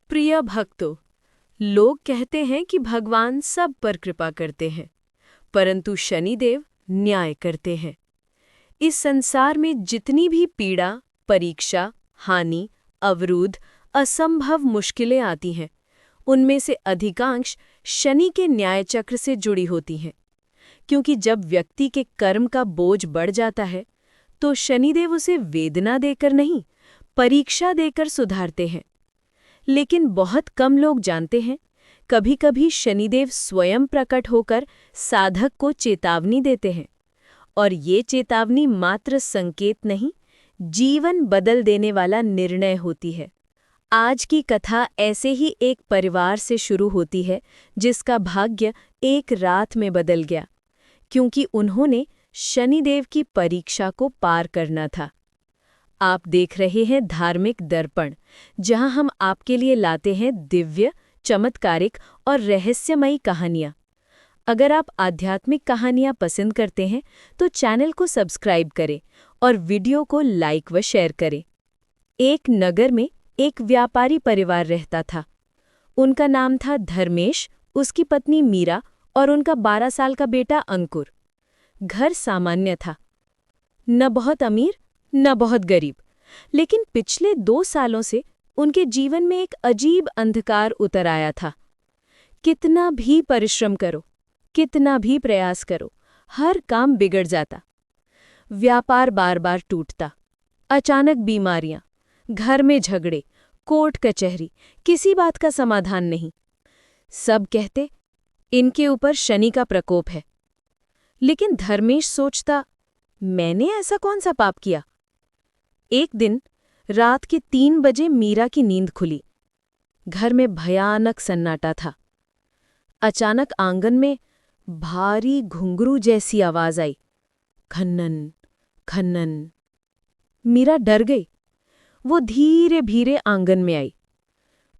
प्रिय भक्तों, लोग कहते हैं कि भगवान सब पर कृपा करते हैं, परंतु शनिदेव न्याय करते हैं। इस संसार में जितनी भी पीड़ा, परीक्षा, हानि, अवरोध, असंभव मुश्किलें आती हैं, उनमें से अधिकांश शनि के न्याय चक्र से जुड़ी होती हैं। क्योंकि जब व्यक्ति के कर्म का बोझ बढ़ जाता है, तो शनिदेव उसे वेदना देकर नहीं, परीक्षा देकर सुधारते हैं। लेकिन बहुत कम लोग जानते हैं, कभी-कभी शनिदेव स्वयं प्रकट होकर साधक को चेतावनी देते हैं, और ये चेतावनी मात्र संकेत नहीं, जीवन बदल देने वाला निर्णय होती है। आज की कथा ऐसे ही एक परिवार से शुरू होती है, जिसका भाग्य एक रात में बदल गया, क्योंकि उन्होंने शनिदेव की परीक्षा को पार करना था। आप देख रहे हैं धार्मिक दर्पण, जहां हम आपके लिए लाते हैं दिव्य, चमत्कारिक और रहस्यमयी कहानियां। अगर आप आध्यात्मिक कहानियां पसंद करते हैं, तो चैनल को सब्सक्राइब करें और वीडियो को लाइक व शेयर करें। एक नगर में एक व्यापारी परिवार रहता था। उनका नाम था धर्मेश, उसकी पत्नी मीरा और उनका 12 साल का बेटा अंकुर। घर सामान्य था, न बहुत अमीर न बहुत गरीब, लेकिन पिछले 2 सालों से उनके जीवन में एक अजीब अंधकार उतर आया था। कितना भी परिश्रम करो, कितना भी प्रयास करो, हर काम बिगड़ जाता। व्यापार बार बार टूटता, अचानक बीमारियां, घर में झगड़े, कोर्ट कचहरी, किसी बात का समाधान नहीं। सब कहते, इनके ऊपर शनि का प्रकोप है। लेकिन धर्मेश सोचता, मैंने ऐसा कौन सा पाप किया? एक दिन रात के 3 बजे मीरा की नींद खुली। घर में भयानक सन्नाटा था। अचानक आंगन में भारी घुंघरू जैसी आवाज आई, खन्नन खन्नन। मीरा डर गई। वो धीरे धीरे आंगन में आई।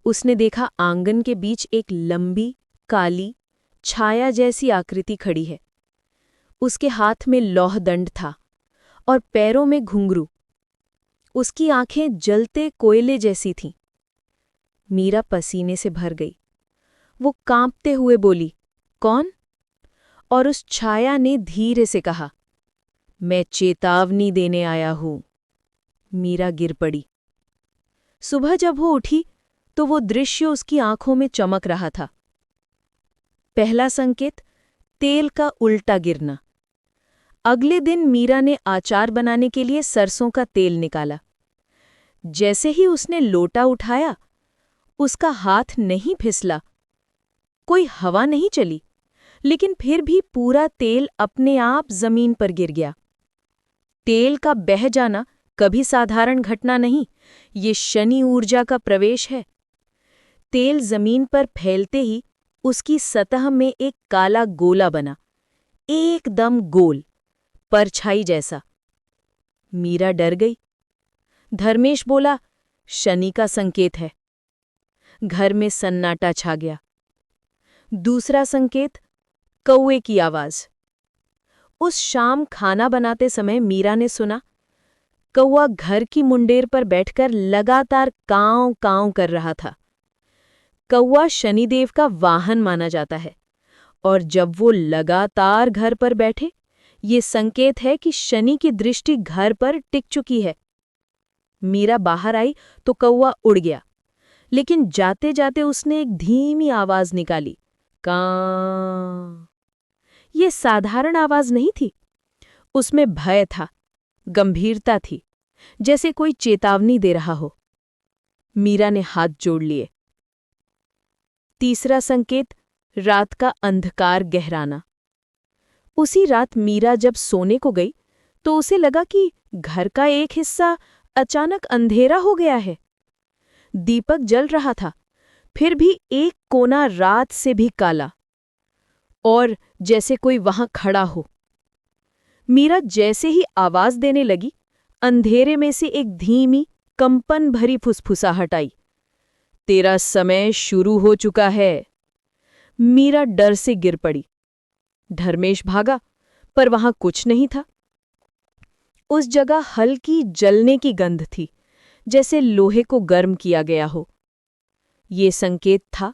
उसने देखा आंगन के बीच एक लंबी, काली, छाया जैसी आकृति खड़ी है। उसके हाथ में लौह दंड था और पैरों में घुंघरू। उसकी आंखें जलते कोयले जैसी थीं। मीरा पसीने से भर गई। वो कांपते हुए बोली, कौन? और उस छाया ने धीरे से कहा, मैं चेतावनी देने आया हूं। मीरा गिर पड़ी। सुबह जब वो उठी, तो वो दृश्य उसकी आंखों में चमक रहा था। पहला संकेत, तेल का उल्टा गिरना। अगले दिन मीरा ने अचार बनाने के लिए सरसों का तेल निकाला। जैसे ही उसने लोटा उठाया, उसका हाथ नहीं फिसला, कोई हवा नहीं चली, लेकिन फिर भी पूरा तेल अपने आप जमीन पर गिर गया। तेल का बह जाना कभी साधारण घटना नहीं, ये शनि ऊर्जा का प्रवेश है। तेल जमीन पर फैलते ही उसकी सतह में एक काला गोला बना, एकदम गोल, परछाई जैसा। मीरा डर गई। धर्मेश बोला, शनि का संकेत है। घर में सन्नाटा छा गया। दूसरा संकेत, कौवे की आवाज। उस शाम खाना बनाते समय मीरा ने सुना, कौवा घर की मुंडेर पर बैठकर लगातार कांव कांव कर रहा था। कौवा शनिदेव का वाहन माना जाता है, और जब वो लगातार घर पर बैठे, ये संकेत है कि शनि की दृष्टि घर पर टिक चुकी है। मीरा बाहर आई तो कौवा उड़ गया, लेकिन जाते जाते उसने एक धीमी आवाज निकाली, कां। ये साधारण आवाज नहीं थी। उसमें भय था, गंभीरता थी, जैसे कोई चेतावनी दे रहा हो। मीरा ने हाथ जोड़ लिए। तीसरा संकेत, रात का अंधकार गहराना। उसी रात मीरा जब सोने को गई, तो उसे लगा कि घर का एक हिस्सा अचानक अंधेरा हो गया है। दीपक जल रहा था, फिर भी एक कोना रात से भी काला, और जैसे कोई वहां खड़ा हो। मीरा जैसे ही आवाज देने लगी, अंधेरे में से एक धीमी, कंपन भरी फुसफुसाहट आई, तेरा समय शुरू हो चुका है। मीरा डर से गिर पड़ी। धर्मेश भागा, पर वहां कुछ नहीं था। उस जगह हल्की जलने की गंध थी, जैसे लोहे को गर्म किया गया हो। ये संकेत था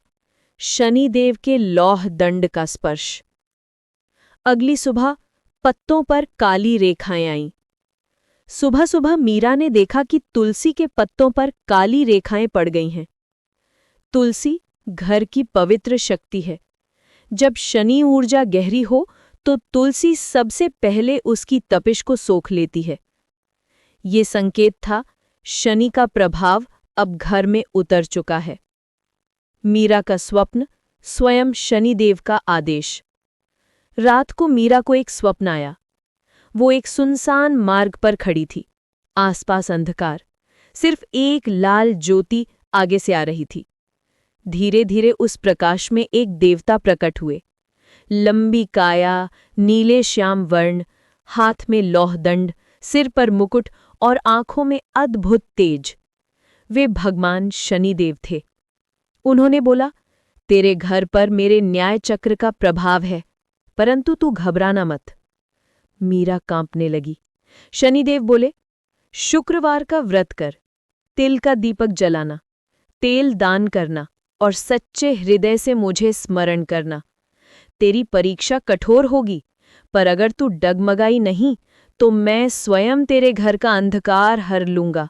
शनिदेव के लौह दंड का स्पर्श। अगली सुबह पत्तों पर काली रेखाएं आईं। सुबह सुबह मीरा ने देखा कि तुलसी के पत्तों पर काली रेखाएं पड़ गई हैं। तुलसी घर की पवित्र शक्ति है। जब शनि ऊर्जा गहरी हो तो तुलसी सबसे पहले उसकी तपिश को सोख लेती है। ये संकेत था शनि का प्रभाव अब घर में उतर चुका है। मीरा का स्वप्न स्वयं शनिदेव का आदेश। रात को मीरा को एक स्वप्न आया। वो एक सुनसान मार्ग पर खड़ी थी। आसपास अंधकार, सिर्फ एक लाल ज्योति आगे से आ रही थी। धीरे धीरे उस प्रकाश में एक देवता प्रकट हुए। लंबी काया, नीले श्याम वर्ण, हाथ में लौहदंड, सिर पर मुकुट और आंखों में अद्भुत तेज। वे भगवान शनिदेव थे। उन्होंने बोला, तेरे घर पर मेरे न्याय चक्र का प्रभाव है, परंतु तू घबराना मत। मीरा कांपने लगी। शनिदेव बोले, शुक्रवार का व्रत कर, तिल का दीपक जलाना, तेल दान करना और सच्चे हृदय से मुझे स्मरण करना। तेरी परीक्षा कठोर होगी, पर अगर तू डगमगाई नहीं तो मैं स्वयं तेरे घर का अंधकार हर लूंगा।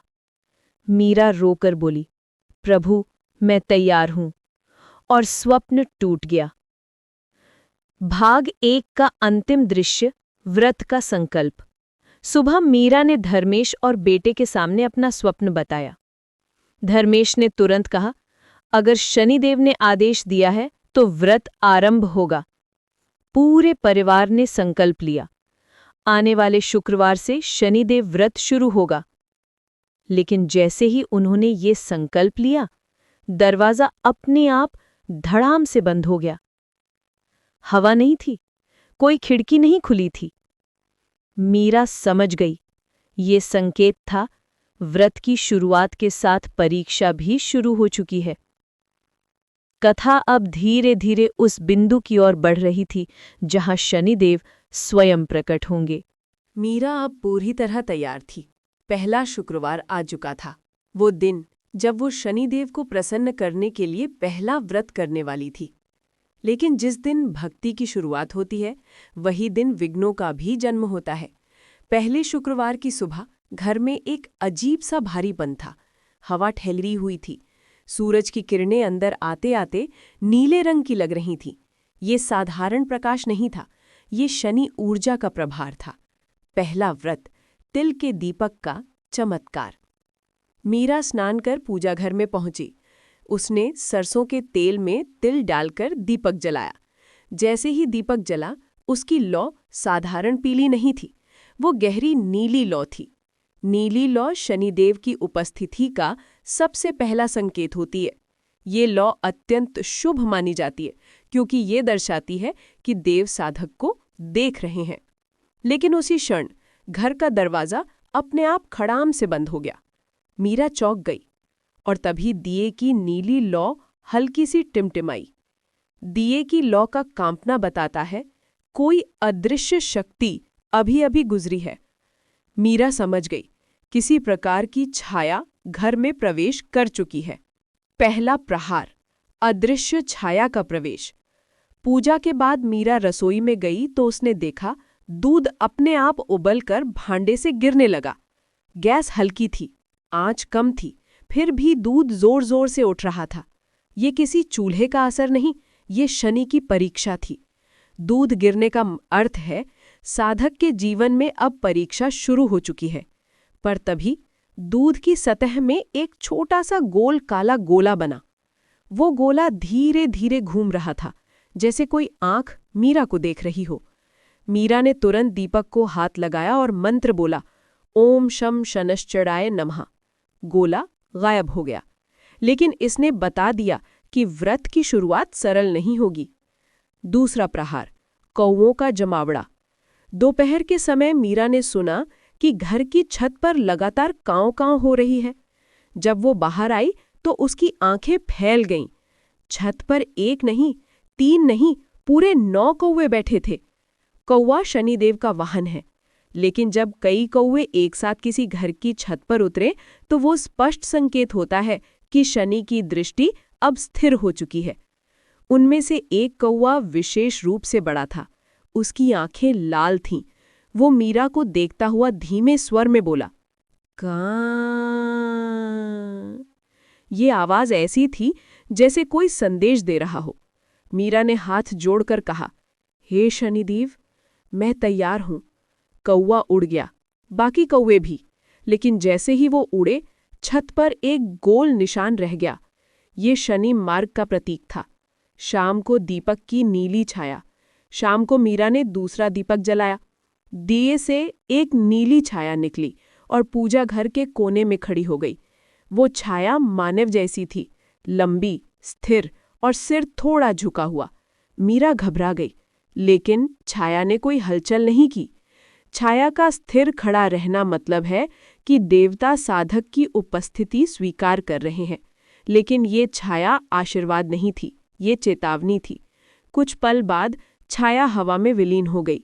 मीरा रोकर बोली, प्रभु मैं तैयार हूं। और स्वप्न टूट गया। भाग 1 का अंतिम दृश्य, व्रत का संकल्प। सुबह मीरा ने धर्मेश और बेटे के सामने अपना स्वप्न बताया। धर्मेश ने तुरंत कहा, अगर शनिदेव ने आदेश दिया है तो व्रत आरंभ होगा। पूरे परिवार ने संकल्प लिया, आने वाले शुक्रवार से शनिदेव व्रत शुरू होगा। लेकिन जैसे ही उन्होंने ये संकल्प लिया, दरवाजा अपने आप धड़ाम से बंद हो गया। हवा नहीं थी, कोई खिड़की नहीं खुली थी। मीरा समझ गई, ये संकेत था व्रत की शुरुआत के साथ परीक्षा भी शुरू हो चुकी है। कथा अब धीरे धीरे उस बिंदु की ओर बढ़ रही थी जहां शनिदेव स्वयं प्रकट होंगे। मीरा अब पूरी तरह तैयार थी। पहला शुक्रवार आ चुका था, वो दिन जब वो शनिदेव को प्रसन्न करने के लिए पहला व्रत करने वाली थी। लेकिन जिस दिन भक्ति की शुरुआत होती है, वही दिन विघ्नों का भी जन्म होता है। पहले शुक्रवार की सुबह घर में एक अजीब सा भारीपन था। हवा ठहरी हुई थी। सूरज की किरणें अंदर आते आते नीले रंग की लग रही थीं। ये साधारण प्रकाश नहीं था, ये शनि ऊर्जा का प्रभार था। पहला व्रत, तिल के दीपक का चमत्कार। मीरा स्नान कर पूजा घर में पहुंची। उसने सरसों के तेल में तिल डालकर दीपक जलाया। जैसे ही दीपक जला, उसकी लौ साधारण पीली नहीं थी, वो गहरी नीली लौ थी। नीली लौ शनिदेव की उपस्थिति का सबसे पहला संकेत होती है। ये लौ अत्यंत शुभ मानी जाती है, क्योंकि ये दर्शाती है कि देव साधक को देख रहे हैं। लेकिन उसी क्षण घर का दरवाजा अपने आप खड़ाम से बंद हो गया। मीरा चौंक गई और तभी दिए की नीली लौ हल्की सी टिमटिमाई। दिए की लौ का कांपना बताता है कोई अदृश्य शक्ति अभी अभी गुजरी है। मीरा समझ गई, किसी प्रकार की छाया घर में प्रवेश कर चुकी है। पहला प्रहार, अदृश्य छाया का प्रवेश। पूजा के बाद मीरा रसोई में गई तो उसने देखा दूध अपने आप उबलकर भांडे से गिरने लगा। गैस हल्की थी, आंच कम थी, फिर भी दूध जोर जोर से उठ रहा था। ये किसी चूल्हे का असर नहीं, ये शनि की परीक्षा थी। दूध गिरने का अर्थ है साधक के जीवन में अब परीक्षा शुरू हो चुकी है। पर तभी दूध की सतह में एक छोटा सा गोल काला गोला बना। वो गोला धीरे धीरे घूम रहा था, जैसे कोई आंख मीरा को देख रही हो। मीरा ने तुरंत दीपक को हाथ लगाया और मंत्र बोला, ओम शम शनश्चराय नमः। गोला गायब हो गया। लेकिन इसने बता दिया कि व्रत की शुरुआत सरल नहीं होगी। दूसरा प्रहार, कौवों का जमावड़ा। दोपहर के समय मीरा ने सुना कि घर की छत पर लगातार कांव कांव हो रही है। जब वो बाहर आई तो उसकी आंखें फैल गईं। छत पर एक नहीं, 3 नहीं, पूरे 9 कौवे बैठे थे। कौवा शनिदेव का वाहन है, लेकिन जब कई कौवे एक साथ किसी घर की छत पर उतरे तो वो स्पष्ट संकेत होता है कि शनि की दृष्टि अब स्थिर हो चुकी है। उनमें से एक कौवा विशेष रूप से बड़ा था। उसकी आंखें लाल थीं। वो मीरा को देखता हुआ धीमे स्वर में बोला, कां। ये आवाज ऐसी थी जैसे कोई संदेश दे रहा हो। मीरा ने हाथ जोड़कर कहा, हे शनिदेव, मैं तैयार हूं। कौवा उड़ गया, बाकी कौवे भी। लेकिन जैसे ही वो उड़े, छत पर एक गोल निशान रह गया। ये शनि मार्ग का प्रतीक था। शाम को दीपक की नीली छाया। शाम को मीरा ने दूसरा दीपक जलाया। दिए से एक नीली छाया निकली और पूजा घर के कोने में खड़ी हो गई। वो छाया मानव जैसी थी, लंबी, स्थिर और सिर थोड़ा झुका हुआ। मीरा घबरा गई, लेकिन छाया ने कोई हलचल नहीं की। छाया का स्थिर खड़ा रहना मतलब है कि देवता साधक की उपस्थिति स्वीकार कर रहे हैं। लेकिन ये छाया आशीर्वाद नहीं थी, ये चेतावनी थी। कुछ पल बाद छाया हवा में विलीन हो गई।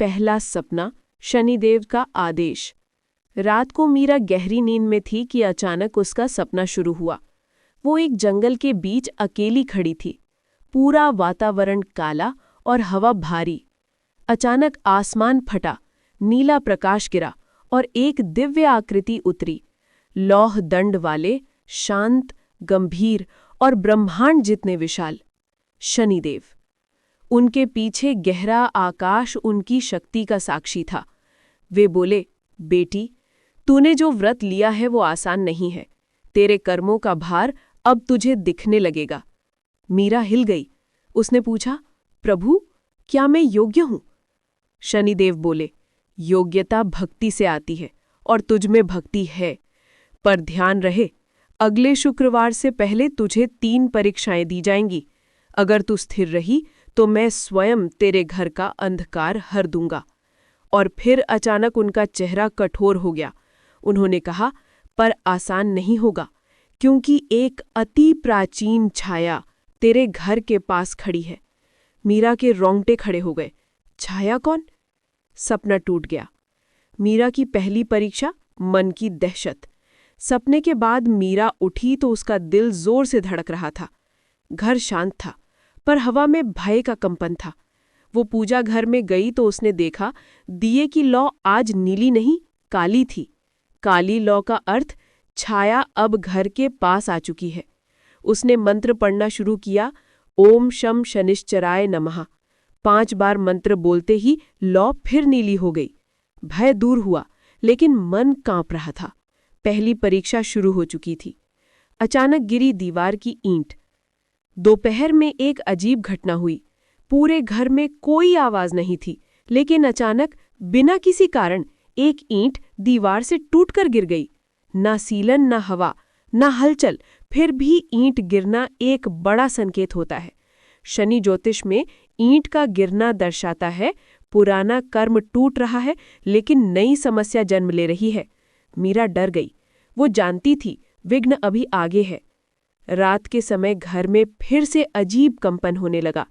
पहला सपना, शनिदेव का आदेश। रात को मीरा गहरी नींद में थी कि अचानक उसका सपना शुरू हुआ। वो एक जंगल के बीच अकेली खड़ी थी। पूरा वातावरण काला और हवा भारी। अचानक आसमान फटा, नीला प्रकाश गिरा और एक दिव्य आकृति उतरी। लौह दंड वाले, शांत, गंभीर और ब्रह्मांड जितने विशाल। शनिदेव। उनके पीछे गहरा आकाश उनकी शक्ति का साक्षी था। वे बोले, बेटी, तूने जो व्रत लिया है वो आसान नहीं है। तेरे कर्मों का भार अब तुझे दिखने लगेगा। मीरा हिल गई। उसने पूछा, प्रभु, क्या मैं योग्य हूं? शनिदेव बोले, योग्यता भक्ति से आती है और तुझ में भक्ति है। पर ध्यान रहे, अगले शुक्रवार से पहले तुझे 3 परीक्षाएं दी जाएंगी। अगर तू स्थिर रही तो मैं स्वयं तेरे घर का अंधकार हर दूंगा। और फिर अचानक उनका चेहरा कठोर हो गया। उन्होंने कहा, पर आसान नहीं होगा, क्योंकि एक अति प्राचीन छाया तेरे घर के पास खड़ी है। मीरा के रोंगटे खड़े हो गए। छाया कौन? सपना टूट गया। मीरा की पहली परीक्षा, मन की दहशत। सपने के बाद मीरा उठी तो उसका दिल जोर से धड़क रहा था। घर शांत था, पर हवा में भय का कंपन था। वो पूजा घर में गई तो उसने देखा, दिए की लौ आज नीली नहीं, काली थी। काली लौ का अर्थ छाया अब घर के पास आ चुकी है। उसने मंत्र पढ़ना शुरू किया, ओम शम शनिश्चराय नमः। 5 बार मंत्र बोलते ही लौ फिर नीली हो गई। भय दूर हुआ, लेकिन मन कांप रहा था। पहली परीक्षा शुरू हो चुकी थी। अचानक गिरी दीवार की ईंट। दोपहर में एक अजीब घटना हुई। पूरे घर में कोई आवाज नहीं थी, लेकिन अचानक बिना किसी कारण एक ईंट दीवार से टूटकर गिर गई। ना सीलन, ना हवा, ना हलचल, फिर भी ईंट गिरना एक बड़ा संकेत होता है। शनि ज्योतिष में ईंट का गिरना दर्शाता है पुराना कर्म टूट रहा है, लेकिन नई समस्या जन्म ले रही है। मीरा डर गई। वो जानती थी विघ्न अभी आगे है। रात के समय घर में फिर से अजीब कंपन होने लगा।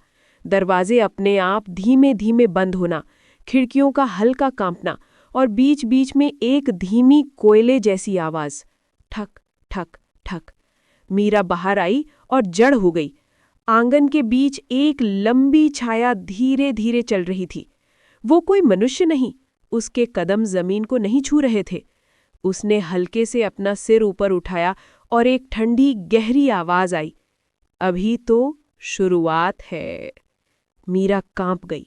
दरवाजे अपने आप धीमे धीमे बंद होना, खिड़कियों का हल्का कांपना और बीच बीच में एक धीमी कोयले जैसी आवाज, ठक ठक ठक। मीरा बाहर आई और जड़ हो गई। आंगन के बीच एक लंबी छाया धीरे धीरे चल रही थी। वो कोई मनुष्य नहीं, उसके कदम जमीन को नहीं छू रहे थे। उसने हल्के से अपना सिर ऊपर उठाया और एक ठंडी गहरी आवाज आई, अभी तो शुरुआत है। मीरा कांप गई,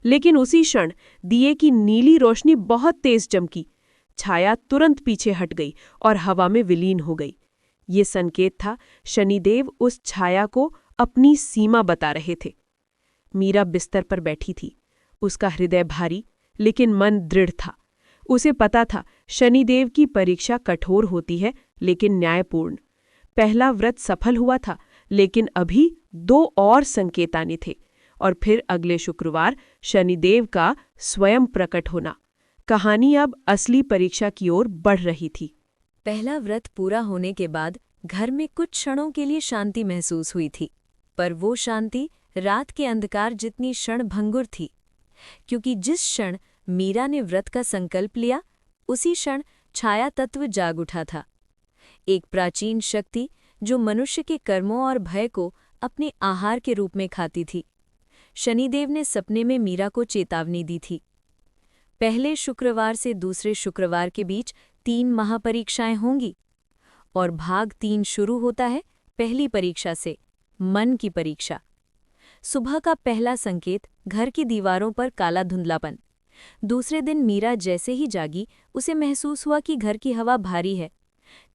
लेकिन उसी क्षण दिए की नीली रोशनी बहुत तेज चमकी। छाया तुरंत पीछे हट गई और हवा में विलीन हो गई। ये संकेत था शनिदेव उस छाया को अपनी सीमा बता रहे थे। मीरा बिस्तर पर बैठी थी। उसका हृदय भारी, लेकिन मन दृढ़ था। उसे पता था शनिदेव की परीक्षा कठोर होती है, लेकिन न्यायपूर्ण। पहला व्रत सफल हुआ था, लेकिन अभी 2 और संकेत आने थे। और फिर अगले शुक्रवार शनिदेव का स्वयं प्रकट होना। कहानी अब असली परीक्षा की ओर बढ़ रही थी। पहला व्रत पूरा होने के बाद घर में कुछ क्षणों के लिए शांति महसूस हुई थी, पर वो शांति रात के अंधकार जितनी क्षणभंगुर थी, क्योंकि जिस क्षण मीरा ने व्रत का संकल्प लिया, उसी क्षण छाया तत्व जाग उठा था। एक प्राचीन शक्ति जो मनुष्य के कर्मों और भय को अपने आहार के रूप में खाती थी। शनिदेव ने सपने में मीरा को चेतावनी दी थी। पहले शुक्रवार से दूसरे शुक्रवार के बीच 3 महापरीक्षाएं होंगी और भाग 3 शुरू होता है पहली परीक्षा से, मन की परीक्षा। सुबह का पहला संकेत, घर की दीवारों पर काला धुंधलापन। दूसरे दिन मीरा जैसे ही जागी उसे महसूस हुआ कि घर की हवा भारी है।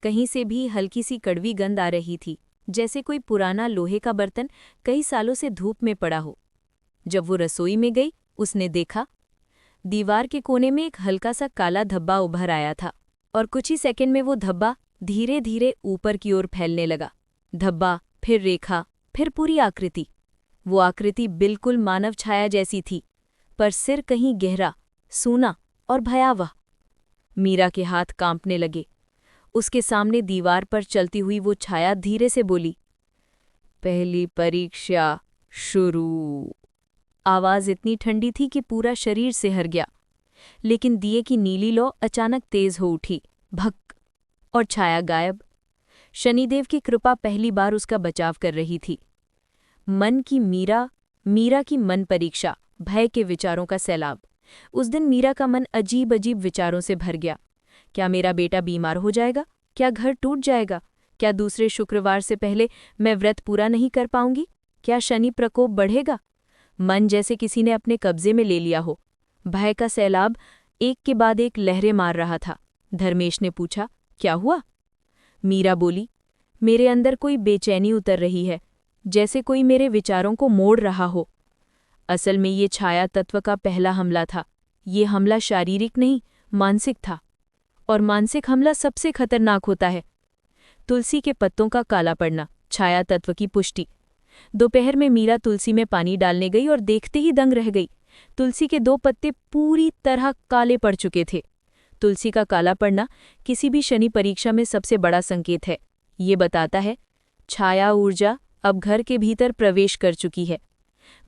कहीं से भी हल्की सी कड़वी गंध आ रही थी, जैसे कोई पुराना लोहे का बर्तन कई सालों से धूप में पड़ा हो। जब वो रसोई में गई, उसने देखा दीवार के कोने में एक हल्का सा काला धब्बा उभर आया था और कुछ ही सेकंड में वो धब्बा धीरे धीरे ऊपर की ओर फैलने लगा। धब्बा, फिर रेखा, फिर पूरी आकृति। वो आकृति बिल्कुल मानव छाया जैसी थी, पर सिर कहीं गहरा, सूना और भयावह। मीरा के हाथ कांपने लगे। उसके सामने दीवार पर चलती हुई वो छाया धीरे से बोली, पहली परीक्षा शुरू। आवाज इतनी ठंडी थी कि पूरा शरीर सिहर गया। लेकिन दिए की नीली लौ अचानक तेज हो उठी, भक, और छाया गायब। शनिदेव की कृपा पहली बार उसका बचाव कर रही थी। मन की मीरा की मन परीक्षा, भय के विचारों का सैलाब। उस दिन मीरा का मन अजीब अजीब विचारों से भर गया। क्या मेरा बेटा बीमार हो जाएगा? क्या घर टूट जाएगा? क्या दूसरे शुक्रवार से पहले मैं व्रत पूरा नहीं कर पाऊंगी? क्या शनि प्रकोप बढ़ेगा? मन जैसे किसी ने अपने कब्जे में ले लिया हो। भय का सैलाब एक के बाद एक लहरें मार रहा था। धर्मेश ने पूछा, क्या हुआ? मीरा बोली, मेरे अंदर कोई बेचैनी उतर रही है, जैसे कोई मेरे विचारों को मोड़ रहा हो। असल में ये छाया तत्व का पहला हमला था। ये हमला शारीरिक नहीं, मानसिक था। और मानसिक हमला सबसे खतरनाक होता है। तुलसी के पत्तों का काला पड़ना, छाया तत्व की पुष्टि। दोपहर में मीरा तुलसी में पानी डालने गई और देखते ही दंग रह गई। तुलसी के 2 पत्ते पूरी तरह काले पड़ चुके थे। तुलसी का काला पड़ना किसी भी शनि परीक्षा में सबसे बड़ा संकेत है। ये बताता है छाया ऊर्जा अब घर के भीतर प्रवेश कर चुकी है।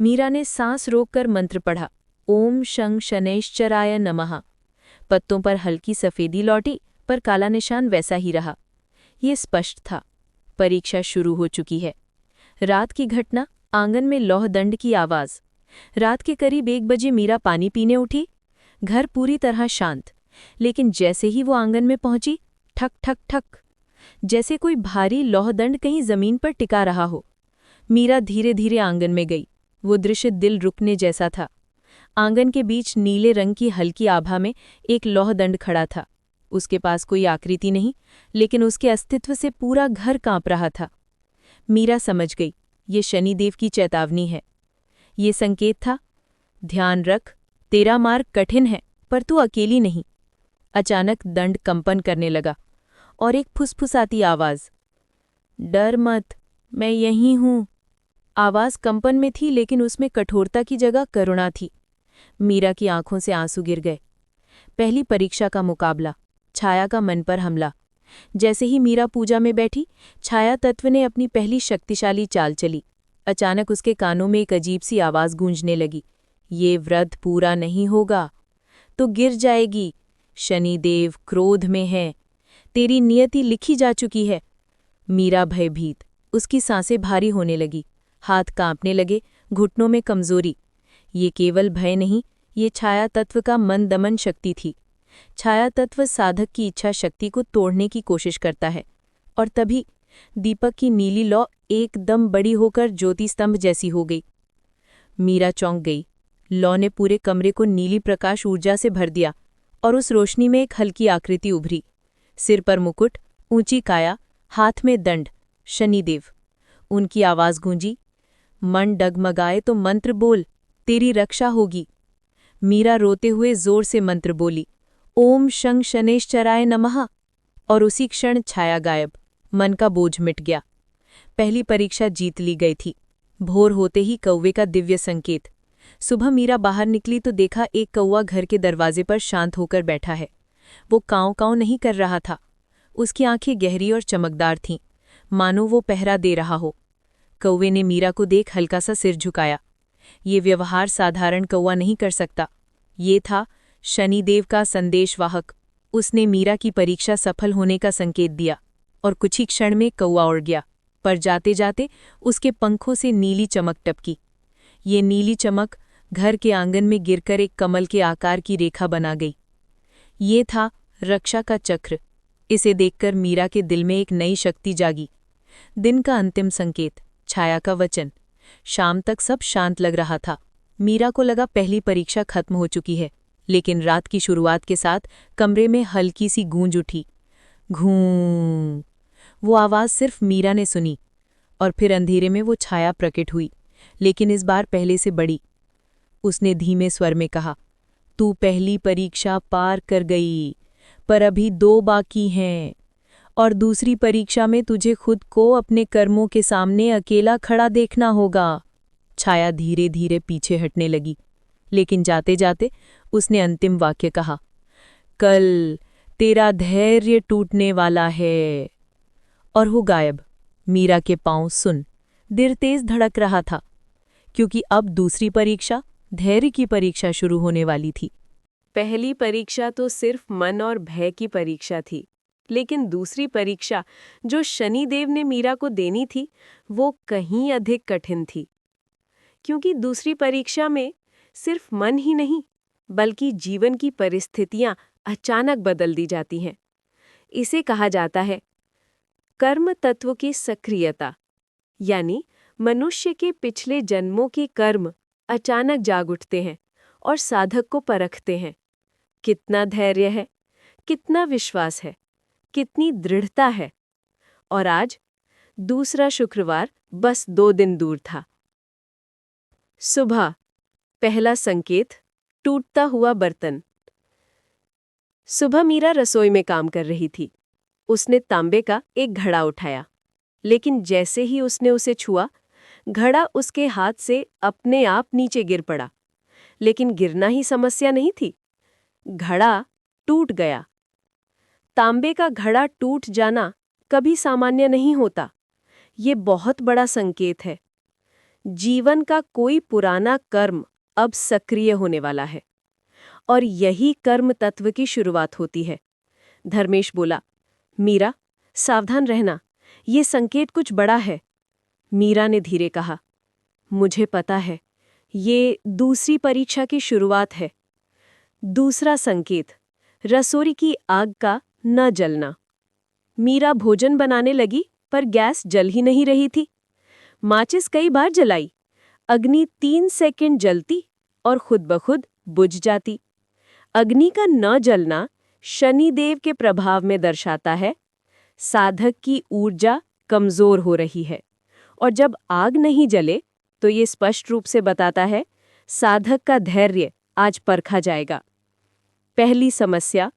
मीरा ने सांस रोककर मंत्र पढ़ा, ओम शं शनैश्चराय नमः। पत्तों पर हल्की सफेदी लौटी, पर काला निशान वैसा ही रहा। ये स्पष्ट था, परीक्षा शुरू हो चुकी है। रात की घटना, आंगन में लौह दंड की आवाज। रात के करीब 1 बजे मीरा पानी पीने उठी। घर पूरी तरह शांत, लेकिन जैसे ही वो आंगन में पहुंची, ठक ठक ठक, जैसे कोई भारी लौहदंड कहीं जमीन पर टिका रहा हो। मीरा धीरे धीरे आंगन में गई। वो दृश्य दिल रुकने जैसा था। आंगन के बीच नीले रंग की हल्की आभा में एक लौहदंड खड़ा था। उसके पास कोई आकृति नहीं, लेकिन उसके अस्तित्व से पूरा घर कांप रहा था। मीरा समझ गई, ये शनिदेव की चेतावनी है। ये संकेत था, ध्यान रख, तेरा मार्ग कठिन है, पर तू अकेली नहीं। अचानक दंड कंपन करने लगा और एक फुसफुसाती आवाज, डर मत, मैं यहीं हूं। आवाज कंपन में थी, लेकिन उसमें कठोरता की जगह करुणा थी। मीरा की आंखों से आंसू गिर गए। पहली परीक्षा का मुकाबला, छाया का मन पर हमला। जैसे ही मीरा पूजा में बैठी, छाया तत्व ने अपनी पहली शक्तिशाली चाल चली। अचानक उसके कानों में एक अजीब सी आवाज गूंजने लगी, ये व्रत पूरा नहीं होगा तो गिर जाएगी। शनिदेव क्रोध में है, तेरी नियति लिखी जा चुकी है। मीरा भयभीत, उसकी सांसें भारी होने लगी, हाथ कांपने लगे, घुटनों में कमजोरी। ये केवल भय नहीं, ये छाया तत्व का मन दमन शक्ति थी। छाया तत्व साधक की इच्छा शक्ति को तोड़ने की कोशिश करता है। और तभी दीपक की नीली लौ एकदम बड़ी होकर ज्योति स्तंभ जैसी हो गई। मीरा चौंक गई। लौ ने पूरे कमरे को नीली प्रकाश ऊर्जा से भर दिया और उस रोशनी में एक हल्की आकृति उभरी। सिर पर मुकुट, ऊंची काया, हाथ में दंड, शनिदेव। उनकी आवाज गूंजी, मन डगमगाए तो मंत्र बोल, तेरी रक्षा होगी। मीरा रोते हुए जोर से मंत्र बोली, ओम शं शनैश्चराय नमः। और उसी क्षण छाया गायब, मन का बोझ मिट गया। पहली परीक्षा जीत ली गई थी। भोर होते ही कौवे का दिव्य संकेत। सुबह मीरा बाहर निकली तो देखा एक कौवा घर के दरवाजे पर शांत होकर बैठा है। वो काँव काँव नहीं कर रहा था। उसकी आंखें गहरी और चमकदार थीं, मानो वो पहरा दे रहा हो। कौवे ने मीरा को देख हल्का सा सिर झुकाया। ये व्यवहार साधारण कौवा नहीं कर सकता। ये था शनिदेव का संदेशवाहक। उसने मीरा की परीक्षा सफल होने का संकेत दिया। और कुछ ही क्षण में कौआ उड़ गया, पर जाते जाते उसके पंखों से नीली चमक टपकी। ये नीली चमक घर के आंगन में गिरकर एक कमल के आकार की रेखा बना गई। ये था रक्षा का चक्र। इसे देखकर मीरा के दिल में एक नई शक्ति जागी। दिन का अंतिम संकेत, छाया का वचन। शाम तक सब शांत लग रहा था। मीरा को लगा पहली परीक्षा खत्म हो चुकी है, लेकिन रात की शुरुआत के साथ कमरे में हल्की सी गूंज उठी। घूं। वो आवाज सिर्फ मीरा ने सुनी, और फिर अंधेरे में वो छाया प्रकट हुई, लेकिन इस बार पहले से बड़ी। उसने धीमे स्वर में कहा, तू पहली परीक्षा पार कर गई, पर अभी 2 बाकी हैं, और दूसरी परीक्षा में तुझे खुद को अपने कर्मों के सामने अकेला खड़ा देखना होगा। छाया धीरे धीरे पीछे हटने लगी, लेकिन जाते जाते उसने अंतिम वाक्य कहा, कल तेरा धैर्य टूटने वाला है। और वो गायब। मीरा के पांव सुन, दिल तेज धड़क रहा था, क्योंकि अब दूसरी परीक्षा, धैर्य की परीक्षा शुरू होने वाली थी। पहली परीक्षा तो सिर्फ मन और भय की परीक्षा थी, लेकिन दूसरी परीक्षा जो शनिदेव ने मीरा को देनी थी, वो कहीं अधिक कठिन थी। क्योंकि दूसरी परीक्षा में सिर्फ मन ही नहीं, बल्कि जीवन की परिस्थितियां अचानक बदल दी जाती हैं। इसे कहा जाता है कर्म तत्व की सक्रियता, यानी मनुष्य के पिछले जन्मों के कर्म अचानक जाग उठते हैं और साधक को परखते हैं। कितना धैर्य है, कितना विश्वास है, कितनी दृढ़ता है। और आज दूसरा शुक्रवार बस 2 दिन दूर था। सुबह, पहला संकेत, टूटता हुआ बर्तन। सुबह मीरा रसोई में काम कर रही थी। उसने तांबे का एक घड़ा उठाया, लेकिन जैसे ही उसने उसे छुआ, घड़ा उसके हाथ से अपने आप नीचे गिर पड़ा। लेकिन गिरना ही समस्या नहीं थी, घड़ा टूट गया। तांबे का घड़ा टूट जाना कभी सामान्य नहीं होता। ये बहुत बड़ा संकेत है। जीवन का कोई पुराना कर्म अब सक्रिय होने वाला है, और यही कर्म तत्व की शुरुआत होती है। धर्मेश बोला, मीरा, सावधान रहना, ये संकेत कुछ बड़ा है। मीरा ने धीरे कहा, मुझे पता है, ये दूसरी परीक्षा की शुरुआत है। दूसरा संकेत, रसोई की आग का न जलना। मीरा भोजन बनाने लगी, पर गैस जल ही नहीं रही थी। माचिस कई बार जलाई, अग्नि 3 सेकंड जलती और खुद ब खुद बुझ जाती। अग्नि का न जलना शनिदेव के प्रभाव में दर्शाता है, साधक की ऊर्जा कमजोर हो रही है। और जब आग नहीं जले, तो ये स्पष्ट रूप से बताता है, साधक का धैर्य आज परखा जाएगा। पहली समस्या,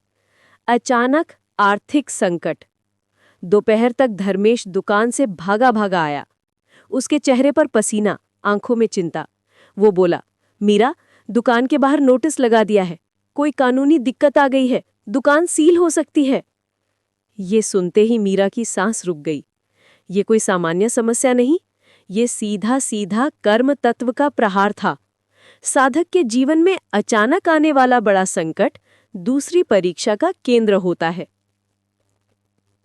अचानक आर्थिक संकट। दोपहर तक धर्मेश दुकान से भागा भागा आया। उसके चेहरे पर पसीना, आंखों में चिंता। वो बोला, मीरा, दुकान के बाहर नोटिस लगा दिया है, कोई कानूनी दिक्कत आ गई है, दुकान सील हो सकती है। ये सुनते ही मीरा की सांस रुक गई। ये कोई सामान्य समस्या नहीं, ये सीधा सीधा कर्म तत्व का प्रहार था। साधक के जीवन में अचानक आने वाला बड़ा संकट दूसरी परीक्षा का केंद्र होता है।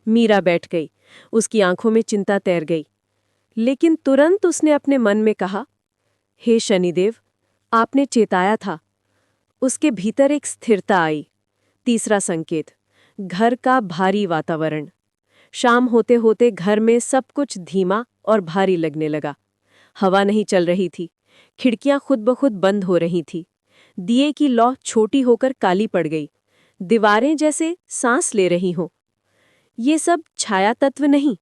मीरा बैठ गई, उसकी आंखों में चिंता तैर गई। लेकिन तुरंत उसने अपने मन में कहा, हे शनिदेव, आपने चेताया था। उसके भीतर एक स्थिरता आई। तीसरा संकेत, घर का भारी वातावरण। शाम होते होते घर में सब कुछ धीमा और भारी लगने लगा। हवा नहीं चल रही थी, खिड़कियां खुद ब खुद बंद हो रही थी। दिए की लौ छोटी होकर काली पड़ गई, दीवारें जैसे सांस ले रही हों। ये सब छाया तत्व नहीं,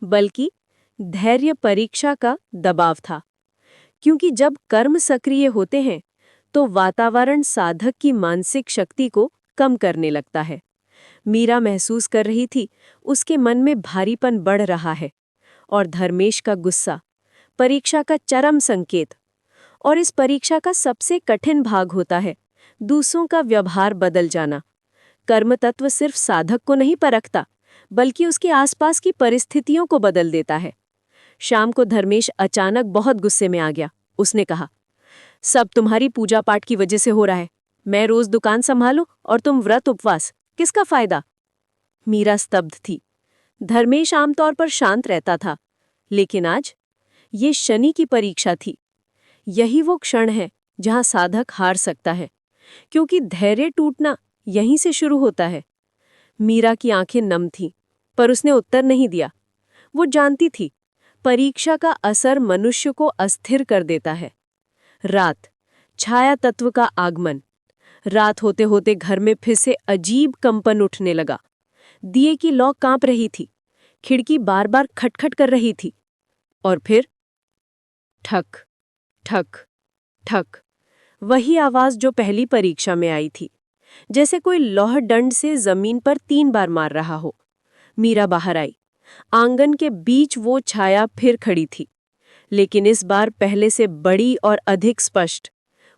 बल्कि धैर्य परीक्षा का दबाव था। क्योंकि जब कर्म सक्रिय होते हैं, तो वातावरण साधक की मानसिक शक्ति को कम करने लगता है। मीरा महसूस कर रही थी, उसके मन में भारीपन बढ़ रहा है, और धर्मेश का गुस्सा, परीक्षा का चरम संकेत। और इस परीक्षा का सबसे कठिन भाग होता है दूसरों का व्यवहार बदल जाना। कर्म तत्व सिर्फ साधक को नहीं परखता, बल्कि उसके आसपास की परिस्थितियों को बदल देता है। शाम को धर्मेश अचानक बहुत गुस्से में आ गया। उसने कहा, सब तुम्हारी पूजा पाठ की वजह से हो रहा है। मैं रोज दुकान संभालूं और तुम व्रत उपवास, किसका फायदा? मीरा स्तब्ध थी। धर्मेश आमतौर पर शांत रहता था, लेकिन आज ये शनि की परीक्षा थी। यही वो क्षण है जहां साधक हार सकता है, क्योंकि धैर्य टूटना यहीं से शुरू होता है। मीरा की आंखें नम थीं, पर उसने उत्तर नहीं दिया। वो जानती थी, परीक्षा का असर मनुष्य को अस्थिर कर देता है। रात, छाया तत्व का आगमन। रात होते होते घर में फिर से अजीब कंपन उठने लगा। दिए की लौ कांप रही थी, खिड़की बार बार खटखट कर रही थी। और फिर ठक ठक ठक, वही आवाज जो पहली परीक्षा में आई थी, जैसे कोई लौह दंड से जमीन पर 3 बार मार रहा हो। मीरा बाहर आई। आंगन के बीच वो छाया फिर खड़ी थी, लेकिन इस बार पहले से बड़ी और अधिक स्पष्ट।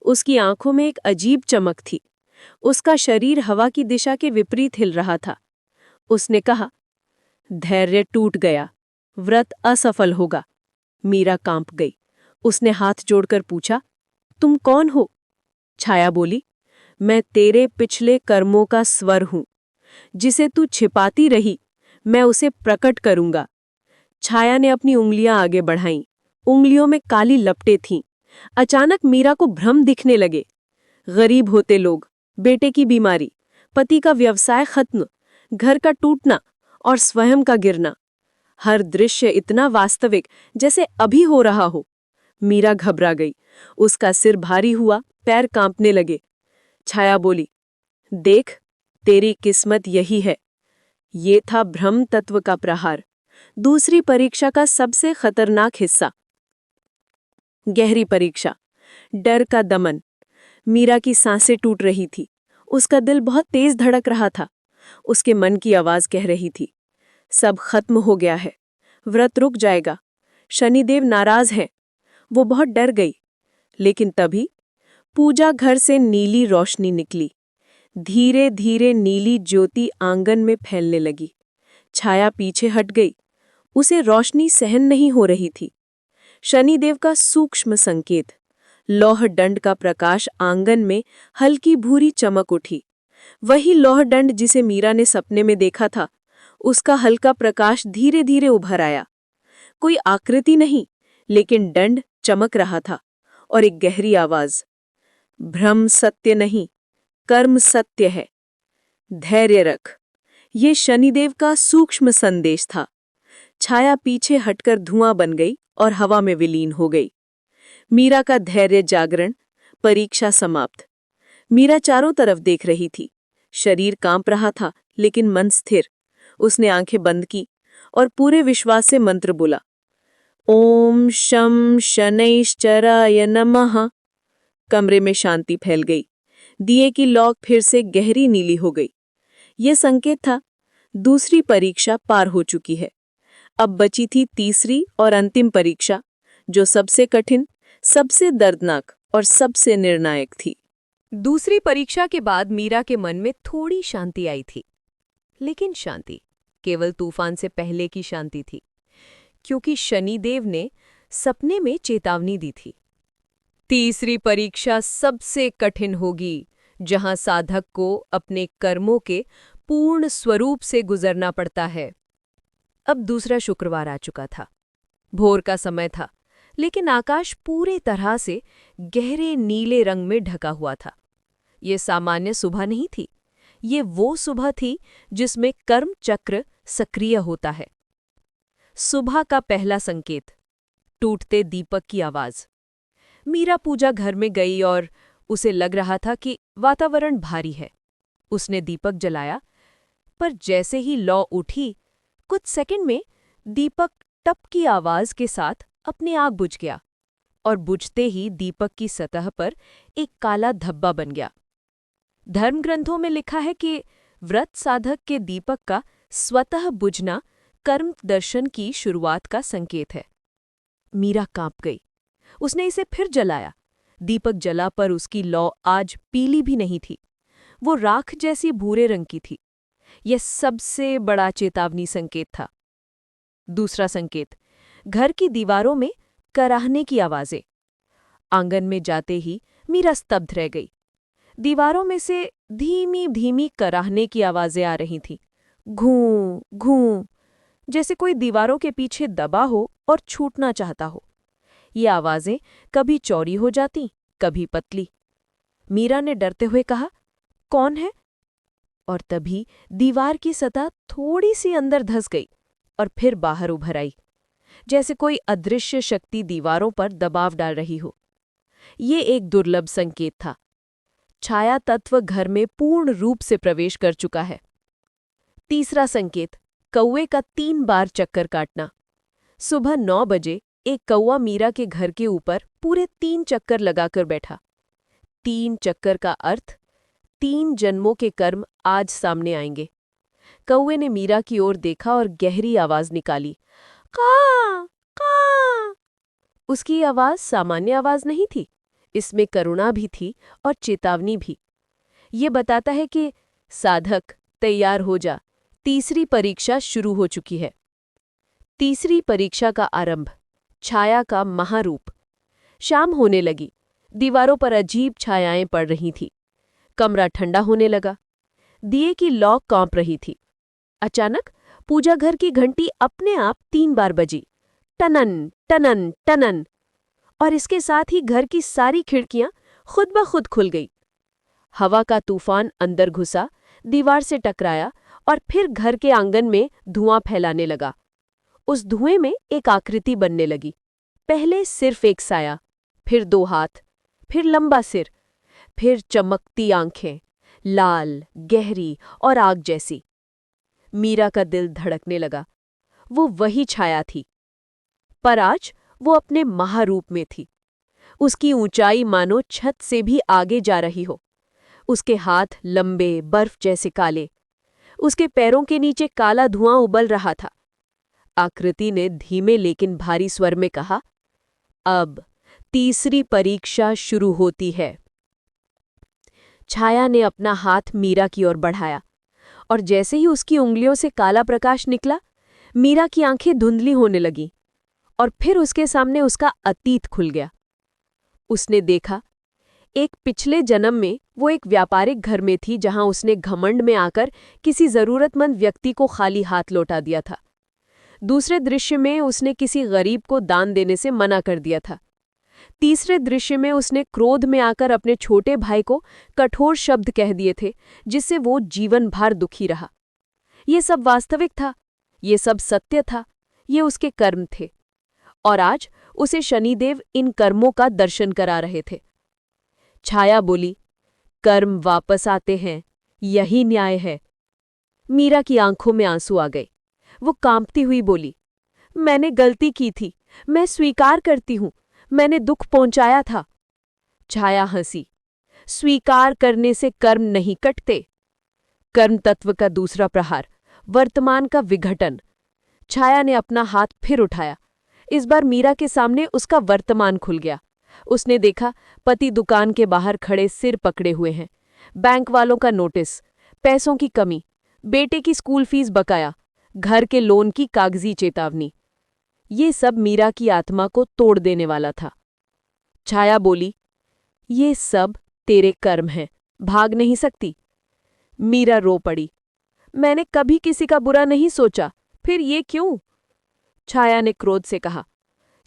उसकी आंखों में एक अजीब चमक थी। उसका शरीर हवा की दिशा के विपरीत हिल रहा था। उसने कहा, धैर्य टूट गया, व्रत असफल होगा। मीरा कांप गई। उसने हाथ जोड़कर पूछा, तुम कौन हो? छाया बोली, मैं तेरे पिछले कर्मों का स्वर हूं। जिसे तू छिपाती रही, मैं उसे प्रकट करूंगा। छाया ने अपनी उंगलियां आगे बढ़ाईं। उंगलियों में काली लपटें थीं। अचानक मीरा को भ्रम दिखने लगे। गरीब होते लोग, बेटे की बीमारी, पति का व्यवसाय खत्म, घर का टूटना और स्वयं का गिरना। हर दृश्य इतना वास्तविक, जैसे अभी हो रहा हो। मीरा घबरा गई। उसका सिर भारी हुआ, पैर कांपने लगे। छाया बोली, देख, तेरी किस्मत यही है। ये था भ्रम तत्व का प्रहार, दूसरी परीक्षा का सबसे खतरनाक हिस्सा। गहरी परीक्षा, डर का दमन। मीरा की सांसें टूट रही थी। उसका दिल बहुत तेज धड़क रहा था। उसके मन की आवाज कह रही थी, सब खत्म हो गया है, व्रत रुक जाएगा, शनिदेव नाराज हैं। वो बहुत डर गई। लेकिन तभी पूजा घर से नीली रोशनी निकली। धीरे धीरे नीली ज्योति आंगन में फैलने लगी। छाया पीछे हट गई। उसे रोशनी सहन नहीं हो रही थी। शनिदेव का सूक्ष्म संकेत। लौह दंड का प्रकाश आंगन में हल्की भूरी चमक उठी। वही लौह दंड जिसे मीरा ने सपने में देखा था, उसका हल्का प्रकाश धीरे धीरे उभर आया। कोई आकृति नहीं, लेकिन दंड चमक रहा था। और एक गहरी आवाज, भ्रम सत्य नहीं, कर्म सत्य है, धैर्य रख। ये शनिदेव का सूक्ष्म संदेश था। छाया पीछे हटकर धुआं बन गई और हवा में विलीन हो गई। मीरा का धैर्य जागरण, परीक्षा समाप्त। मीरा चारों तरफ देख रही थी। शरीर कांप रहा था, लेकिन मन स्थिर। उसने आंखें बंद की और पूरे विश्वास से मंत्र बोला, ओम शं शनैश्चराय नमः। कमरे में शांति फैल गई। दिए की लौ फिर से गहरी नीली हो गई। यह संकेत था, दूसरी परीक्षा पार हो चुकी है। अब बची थी तीसरी और अंतिम परीक्षा, जो सबसे कठिन, सबसे दर्दनाक और सबसे निर्णायक थी। दूसरी परीक्षा के बाद मीरा के मन में थोड़ी शांति आई थी, लेकिन शांति केवल तूफान से पहले की शांति थी, क्योंकि शनिदेव ने सपने में चेतावनी दी थी। तीसरी परीक्षा सबसे कठिन होगी, जहां साधक को अपने कर्मों के पूर्ण स्वरूप से गुजरना पड़ता है। अब दूसरा शुक्रवार आ चुका था। भोर का समय था, लेकिन आकाश पूरी तरह से गहरे नीले रंग में ढका हुआ था। ये सामान्य सुबह नहीं थी। ये वो सुबह थी जिसमें कर्म चक्र सक्रिय होता है। सुबह का पहला संकेत, टूटते दीपक की आवाज। मीरा पूजा घर में गई और उसे लग रहा था कि वातावरण भारी है। उसने दीपक जलाया, पर जैसे ही लौ उठी, कुछ सेकंड में दीपक टप की आवाज के साथ अपने आप बुझ गया, और बुझते ही दीपक की सतह पर एक काला धब्बा बन गया। धर्म ग्रंथों में लिखा है कि व्रत साधक के दीपक का स्वतः बुझना कर्म दर्शन की शुरुआत का संकेत है। मीरा कांप गई। उसने इसे फिर जलाया। दीपक जला, पर उसकी लौ आज पीली भी नहीं थी। वो राख जैसी भूरे रंग की थी। यह सबसे बड़ा चेतावनी संकेत था। दूसरा संकेत, घर की दीवारों में कराहने की आवाजें। आंगन में जाते ही मीरा स्तब्ध रह गई। दीवारों में से धीमी धीमी कराहने की आवाजें आ रही थीं। घूं घूं। जैसे कोई दीवारों के पीछे दबा हो और छूटना चाहता हो। ये आवाजें कभी चौड़ी हो जाती, कभी पतली। मीरा ने डरते हुए कहा, कौन है? और तभी दीवार की सतह थोड़ी सी अंदर धंस गई और फिर बाहर उभर आई, जैसे कोई अदृश्य शक्ति दीवारों पर दबाव डाल रही हो। ये एक दुर्लभ संकेत था। छाया तत्व घर में पूर्ण रूप से प्रवेश कर चुका है। तीसरा संकेत, कौवे का 3 बार चक्कर काटना। सुबह 9 बजे एक कौवा मीरा के घर के ऊपर पूरे 3 चक्कर लगाकर बैठा। 3 चक्कर का अर्थ 3 जन्मों के कर्म आज सामने आएंगे। कौवे ने मीरा की ओर देखा और गहरी आवाज निकाली, का का। उसकी आवाज सामान्य आवाज नहीं थी, इसमें करुणा भी थी और चेतावनी भी। ये बताता है कि साधक तैयार हो जा, तीसरी परीक्षा शुरू हो चुकी है। तीसरी परीक्षा का आरंभ, छाया का महारूप। शाम होने लगी, दीवारों पर अजीब छायाएं पड़ रही थीं। कमरा ठंडा होने लगा, दिए की लौ कांप रही थी। अचानक पूजा घर की घंटी अपने आप 3 बार बजी, टनन टनन टनन, और इसके साथ ही घर की सारी खिड़कियां खुद ब खुद खुल गई। हवा का तूफान अंदर घुसा, दीवार से टकराया और फिर घर के आंगन में धुआं फैलाने लगा। उस धुएं में एक आकृति बनने लगी। पहले सिर्फ एक साया, फिर 2 हाथ, फिर लंबा सिर, फिर चमकती आंखें, लाल, गहरी और आग जैसी। मीरा का दिल धड़कने लगा। वो वही छाया थी, पर आज वो अपने महारूप में थी। उसकी ऊंचाई मानो छत से भी आगे जा रही हो। उसके हाथ लंबे, बर्फ जैसे काले। उसके पैरों के नीचे काला धुआं उबल रहा था। आकृति ने धीमे लेकिन भारी स्वर में कहा, अब तीसरी परीक्षा शुरू होती है। छाया ने अपना हाथ मीरा की ओर बढ़ाया, और जैसे ही उसकी उंगलियों से काला प्रकाश निकला, मीरा की आंखें धुंधली होने लगीं, और फिर उसके सामने उसका अतीत खुल गया। उसने देखा, एक पिछले जन्म में वो एक व्यापारिक घर में थी जहां उसने घमंड में आकर किसी जरूरतमंद व्यक्ति को खाली हाथ लौटा दिया था। दूसरे दृश्य में उसने किसी गरीब को दान देने से मना कर दिया था। तीसरे दृश्य में उसने क्रोध में आकर अपने छोटे भाई को कठोर शब्द कह दिए थे, जिससे वो जीवन भर दुखी रहा। ये सब वास्तविक था, ये सब सत्य था, ये उसके कर्म थे। और आज उसे शनिदेव इन कर्मों का दर्शन करा रहे थे। छाया बोली, कर्म वापस आते हैं, यही न्याय है। मीरा की आंखों में आंसू आ गए। वो कांपती हुई बोली, मैंने गलती की थी, मैं स्वीकार करती हूं, मैंने दुख पहुंचाया था। छाया हंसी, स्वीकार करने से कर्म नहीं कटते। कर्म तत्व का दूसरा प्रहार, वर्तमान का विघटन। छाया ने अपना हाथ फिर उठाया। इस बार मीरा के सामने उसका वर्तमान खुल गया। उसने देखा, पति दुकान के बाहर खड़े सिर पकड़े हुए हैं, बैंक वालों का नोटिस, पैसों की कमी, बेटे की स्कूल फीस बकाया, घर के लोन की कागजी चेतावनी। ये सब मीरा की आत्मा को तोड़ देने वाला था। छाया बोली, ये सब तेरे कर्म हैं, भाग नहीं सकती। मीरा रो पड़ी, मैंने कभी किसी का बुरा नहीं सोचा, फिर ये क्यों? छाया ने क्रोध से कहा,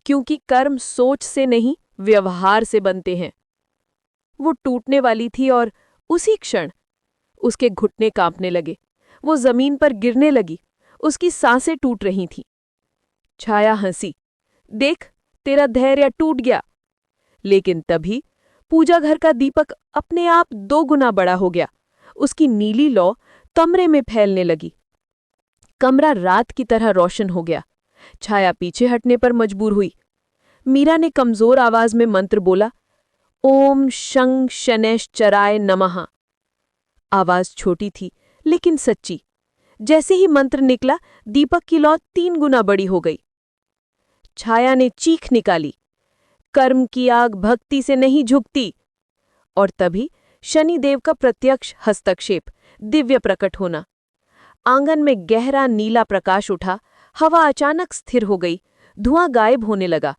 क्योंकि कर्म सोच से नहीं, व्यवहार से बनते हैं। वो टूटने वाली थी और उसी क्षण उसके घुटने कांपने लगे। वो जमीन पर गिरने लगी, उसकी सांसें टूट रही थीं। छाया हंसी, देख तेरा धैर्य टूट गया। लेकिन तभी पूजा घर का दीपक अपने आप 2 गुना बड़ा हो गया। उसकी नीली लौ कमरे में फैलने लगी। कमरा रात की तरह रोशन हो गया। छाया पीछे हटने पर मजबूर हुई। मीरा ने कमजोर आवाज में मंत्र बोला, ओम शं शनैश्चराय नमः। आवाज छोटी थी लेकिन सच्ची। जैसे ही मंत्र निकला, दीपक की लौ 3 गुना बड़ी हो गई। छाया ने चीख निकाली, कर्म की आग भक्ति से नहीं झुकती। और तभी शनिदेव का प्रत्यक्ष हस्तक्षेप, दिव्य प्रकट होना। आंगन में गहरा नीला प्रकाश उठा, हवा अचानक स्थिर हो गई, धुआं गायब होने लगा,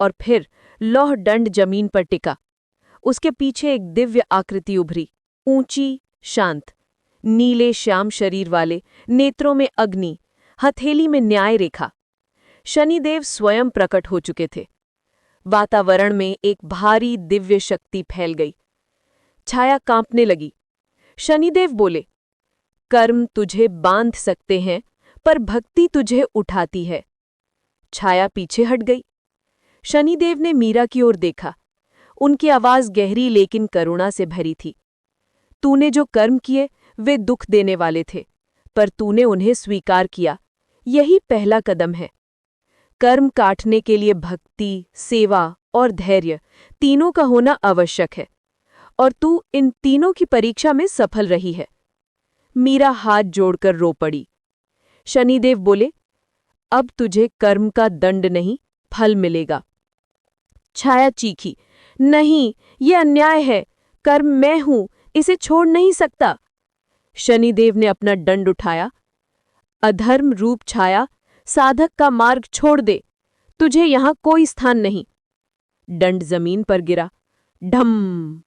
और फिर लौह दंड जमीन पर टिका। उसके पीछे एक दिव्य आकृति उभरी, ऊंची, शांत, नीले श्याम शरीर वाले, नेत्रों में अग्नि, हथेली में न्याय रेखा। शनिदेव स्वयं प्रकट हो चुके थे। वातावरण में एक भारी दिव्य शक्ति फैल गई। छाया कांपने लगी। शनिदेव बोले, कर्म तुझे बांध सकते हैं, पर भक्ति तुझे उठाती है। छाया पीछे हट गई। शनिदेव ने मीरा की ओर देखा। उनकी आवाज गहरी लेकिन करुणा से भरी थी। तूने जो कर्म किए वे दुख देने वाले थे, पर तूने उन्हें स्वीकार किया। यही पहला कदम है। कर्म काटने के लिए भक्ति, सेवा और धैर्य तीनों का होना आवश्यक है, और तू इन तीनों की परीक्षा में सफल रही है। मीरा हाथ जोड़कर रो पड़ी। शनिदेव बोले, अब तुझे कर्म का दंड नहीं, फल मिलेगा। छाया चीखी, नहीं, ये अन्याय है। कर्म मैं हूं, इसे छोड़ नहीं सकता। शनिदेव ने अपना दंड उठाया। अधर्म रूप छाया, साधक का मार्ग छोड़ दे, तुझे यहां कोई स्थान नहीं। दंड जमीन पर गिरा। ढम!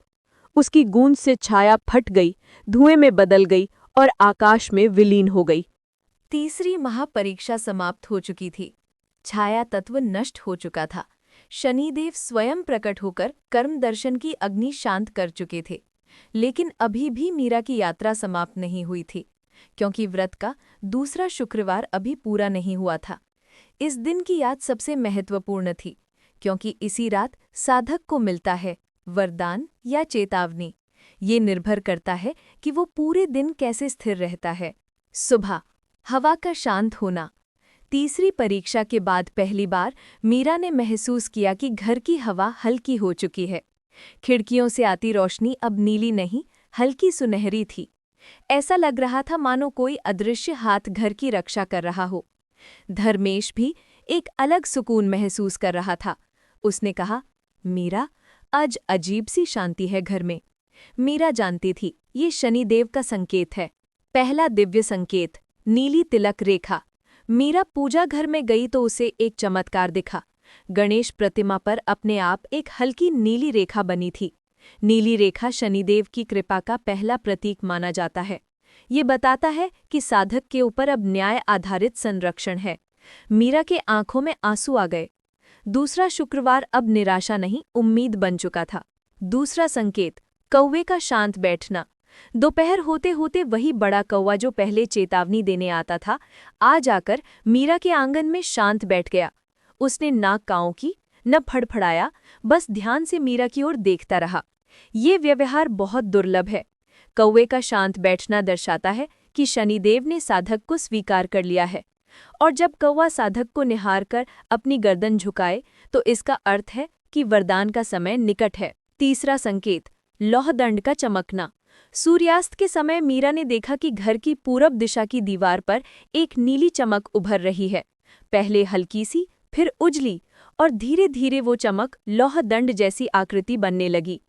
उसकी गूंज से छाया फट गई, धुएं में बदल गई और आकाश में विलीन हो गई। तीसरी महापरीक्षा समाप्त हो चुकी थी। छाया तत्व नष्ट हो चुका था। शनिदेव स्वयं प्रकट होकर कर्म दर्शन की अग्नि शांत कर चुके थे। लेकिन अभी भी मीरा की यात्रा समाप्त नहीं हुई थी, क्योंकि व्रत का दूसरा शुक्रवार अभी पूरा नहीं हुआ था। इस दिन की याद सबसे महत्वपूर्ण थी, क्योंकि इसी रात साधक को मिलता है वरदान या चेतावनी। ये निर्भर करता है कि वो पूरे दिन कैसे स्थिर रहता है। सुबह, हवा का शांत होना। तीसरी परीक्षा के बाद पहली बार मीरा ने महसूस किया कि घर की हवा हल्की हो चुकी है। खिड़कियों से आती रोशनी अब नीली नहीं, हल्की सुनहरी थी। ऐसा लग रहा था मानो कोई अदृश्य हाथ घर की रक्षा कर रहा हो। धर्मेश भी एक अलग सुकून महसूस कर रहा था। उसने कहा, मीरा, आज अजीब सी शांति है घर में। मीरा जानती थी ये शनिदेव का संकेत है। पहला दिव्य संकेत, नीली तिलक रेखा। मीरा पूजा घर में गई तो उसे एक चमत्कार दिखा। गणेश प्रतिमा पर अपने आप एक हल्की नीली रेखा बनी थी। नीली रेखा शनिदेव की कृपा का पहला प्रतीक माना जाता है। ये बताता है कि साधक के ऊपर अब न्याय आधारित संरक्षण है। मीरा के आंखों में आंसू आ गए। दूसरा शुक्रवार अब निराशा नहीं, उम्मीद बन चुका था। दूसरा संकेत, कौवे का शांत बैठना। दोपहर होते होते वही बड़ा कौवा जो पहले चेतावनी देने आता था, आज आकर मीरा के आंगन में शांत बैठ गया। उसने ना काँव की, न फड़फड़ाया, बस ध्यान से मीरा की ओर देखता रहा। ये व्यवहार बहुत दुर्लभ है। कौवे का शांत बैठना दर्शाता है कि शनिदेव ने साधक को स्वीकार कर लिया है, और जब कौवा साधक को निहार कर अपनी गर्दन झुकाए तो इसका अर्थ है कि वरदान का समय निकट है। तीसरा संकेत, लौहदंड का चमकना। सूर्यास्त के समय मीरा ने देखा कि घर की पूरब दिशा की दीवार पर एक नीली चमक उभर रही है। पहले हल्की सी, फिर उजली, और धीरे धीरे वो चमक लौहदंड जैसी आकृति बनने लगी।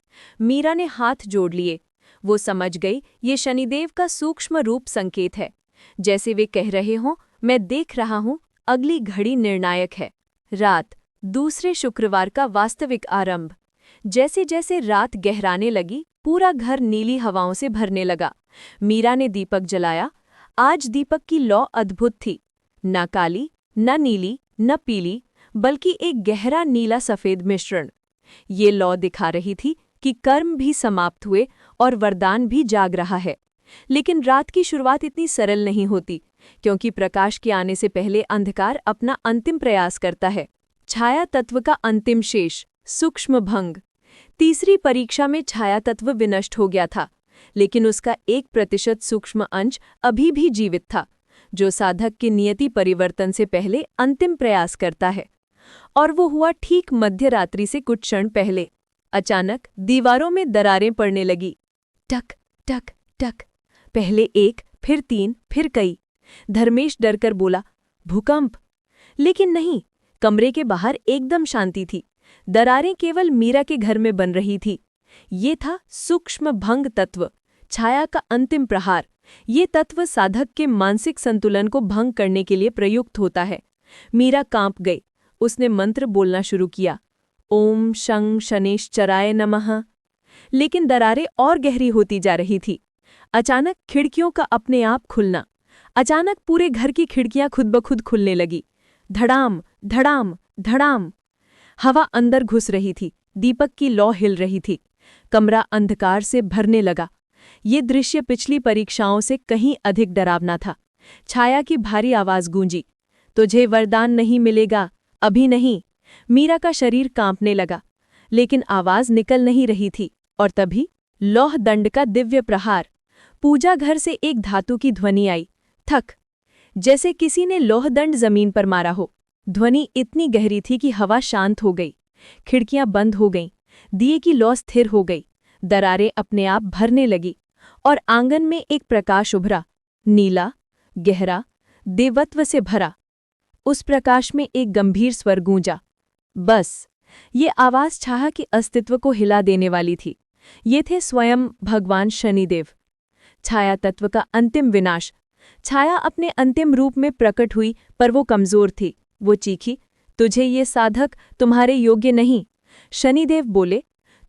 मीरा ने हाथ जोड़ लिए। वो समझ गई ये शनिदेव का सूक्ष्म रूप संकेत है। जैसे वे कह रहे हों, मैं देख रहा हूं, अगली घड़ी निर्णायक है। रात, दूसरे शुक्रवार का वास्तविक आरंभ। जैसे जैसे रात गहराने लगी, पूरा घर नीली हवाओं से भरने लगा। मीरा ने दीपक जलाया। आज दीपक की लौ अद्भुत थी। न काली, न नीली, न पीली, बल्कि एक गहरा नीला सफेद मिश्रण। ये लौ दिखा रही थी कि कर्म भी समाप्त हुए और वरदान भी जाग रहा है। लेकिन रात की शुरुआत इतनी सरल नहीं होती, क्योंकि प्रकाश के आने से पहले अंधकार अपना अंतिम प्रयास करता है। छाया तत्व का अंतिम शेष, सूक्ष्म भंग। तीसरी परीक्षा में छाया तत्व विनष्ट हो गया था, लेकिन उसका 1% सूक्ष्म अंश अभी भी जीवित था, जो साधक के नियति परिवर्तन से पहले अंतिम प्रयास करता है। और वो हुआ ठीक मध्यरात्रि से कुछ क्षण पहले। अचानक दीवारों में दरारें पड़ने लगी। टक टक टक, पहले 1, फिर 3, फिर कई। धर्मेश डरकर बोला, भूकंप। लेकिन नहीं, कमरे के बाहर एकदम शांति थी। दरारें केवल मीरा के घर में बन रही थी। ये था सूक्ष्म भंग तत्व, छाया का अंतिम प्रहार। ये तत्व साधक के मानसिक संतुलन को भंग करने के लिए प्रयुक्त होता है। मीरा कांप गई। उसने मंत्र बोलना शुरू किया, ओम शं शनेश्चराय नमः। लेकिन दरारें और गहरी होती जा रही थी। अचानक खिड़कियों का अपने आप खुलना। अचानक पूरे घर की खिड़कियां खुद ब खुद खुलने लगी। धड़ाम धड़ाम धड़ाम। हवा अंदर घुस रही थी, दीपक की लौ हिल रही थी, कमरा अंधकार से भरने लगा। ये दृश्य पिछली परीक्षाओं से कहीं अधिक डरावना था। छाया की भारी आवाज गूंजी, तुझे वरदान नहीं मिलेगा, अभी नहीं। मीरा का शरीर कांपने लगा, लेकिन आवाज निकल नहीं रही थी। और तभी लौह दंड का दिव्य प्रहार। पूजा घर से एक धातु की ध्वनि आई, थक, जैसे किसी ने लौह दंड जमीन पर मारा हो। ध्वनि इतनी गहरी थी कि हवा शांत हो गई, खिड़कियां बंद हो गईं, दिए की लौ स्थिर हो गई, दरारें अपने आप भरने लगी और आंगन में एक प्रकाश उभरा, नीला, गहरा, देवत्व से भरा। उस प्रकाश में एक गंभीर स्वर गूंजा, बस। ये आवाज छाया के अस्तित्व को हिला देने वाली थी। ये थे स्वयं भगवान शनिदेव। छाया तत्व का अंतिम विनाश। छाया अपने अंतिम रूप में प्रकट हुई, पर वो कमजोर थी। वो चीखी, तुझे ये साधक तुम्हारे योग्य नहीं। शनिदेव बोले,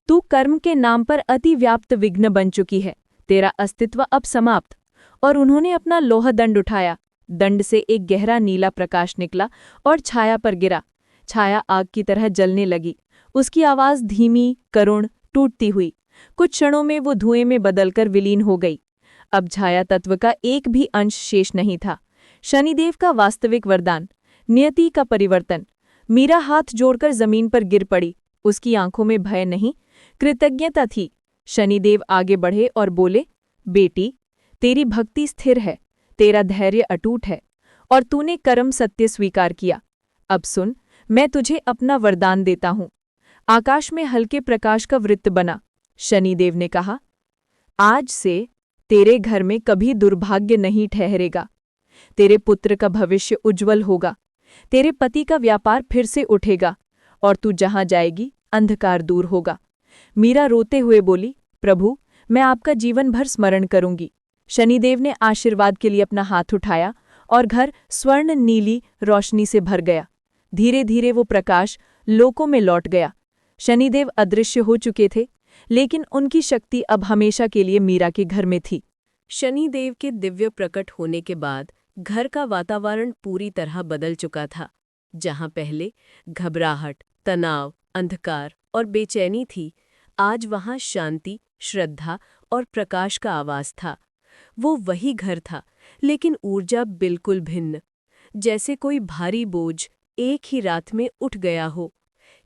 तू कर्म के नाम पर अति व्याप्त विघ्न बन चुकी है, तेरा अस्तित्व अब समाप्त। और उन्होंने अपना लोह दंड उठाया। दंड से एक गहरा नीला प्रकाश निकला और छाया पर गिरा। छाया आग की तरह जलने लगी। उसकी आवाज धीमी, करुण, टूटती हुई। कुछ क्षणों में वो धुएं में बदलकर विलीन हो गई। अब छाया तत्व का एक भी अंश शेष नहीं था। शनिदेव का वास्तविक वरदान, नियति का परिवर्तन। मीरा हाथ जोड़कर जमीन पर गिर पड़ी। उसकी आंखों में भय नहीं, कृतज्ञता थी। शनिदेव आगे बढ़े और बोले, बेटी, तेरी भक्ति स्थिर है, तेरा धैर्य अटूट है, और तूने कर्म सत्य स्वीकार किया। अब सुन, मैं तुझे अपना वरदान देता हूं। आकाश में हल्के प्रकाश का वृत्त बना। शनिदेव ने कहा, आज से तेरे घर में कभी दुर्भाग्य नहीं ठहरेगा। तेरे पुत्र का भविष्य उज्जवल होगा, तेरे पति का व्यापार फिर से उठेगा, और तू जहां जाएगी अंधकार दूर होगा। मीरा रोते हुए बोली, प्रभु, मैं आपका जीवन भर स्मरण करूंगी। शनिदेव ने आशीर्वाद के लिए अपना हाथ उठाया और घर स्वर्ण नीली रोशनी से भर गया। धीरे धीरे वो प्रकाश लोकों में लौट गया। शनिदेव अदृश्य हो चुके थे, लेकिन उनकी शक्ति अब हमेशा के लिए मीरा के घर में थी। शनिदेव के दिव्य प्रकट होने के बाद घर का वातावरण पूरी तरह बदल चुका था। जहां पहले घबराहट, तनाव, अंधकार और बेचैनी थी, आज वहां शांति, श्रद्धा और प्रकाश का आवाज था। वो वही घर था, लेकिन ऊर्जा बिल्कुल भिन्न, जैसे कोई भारी बोझ एक ही रात में उठ गया हो।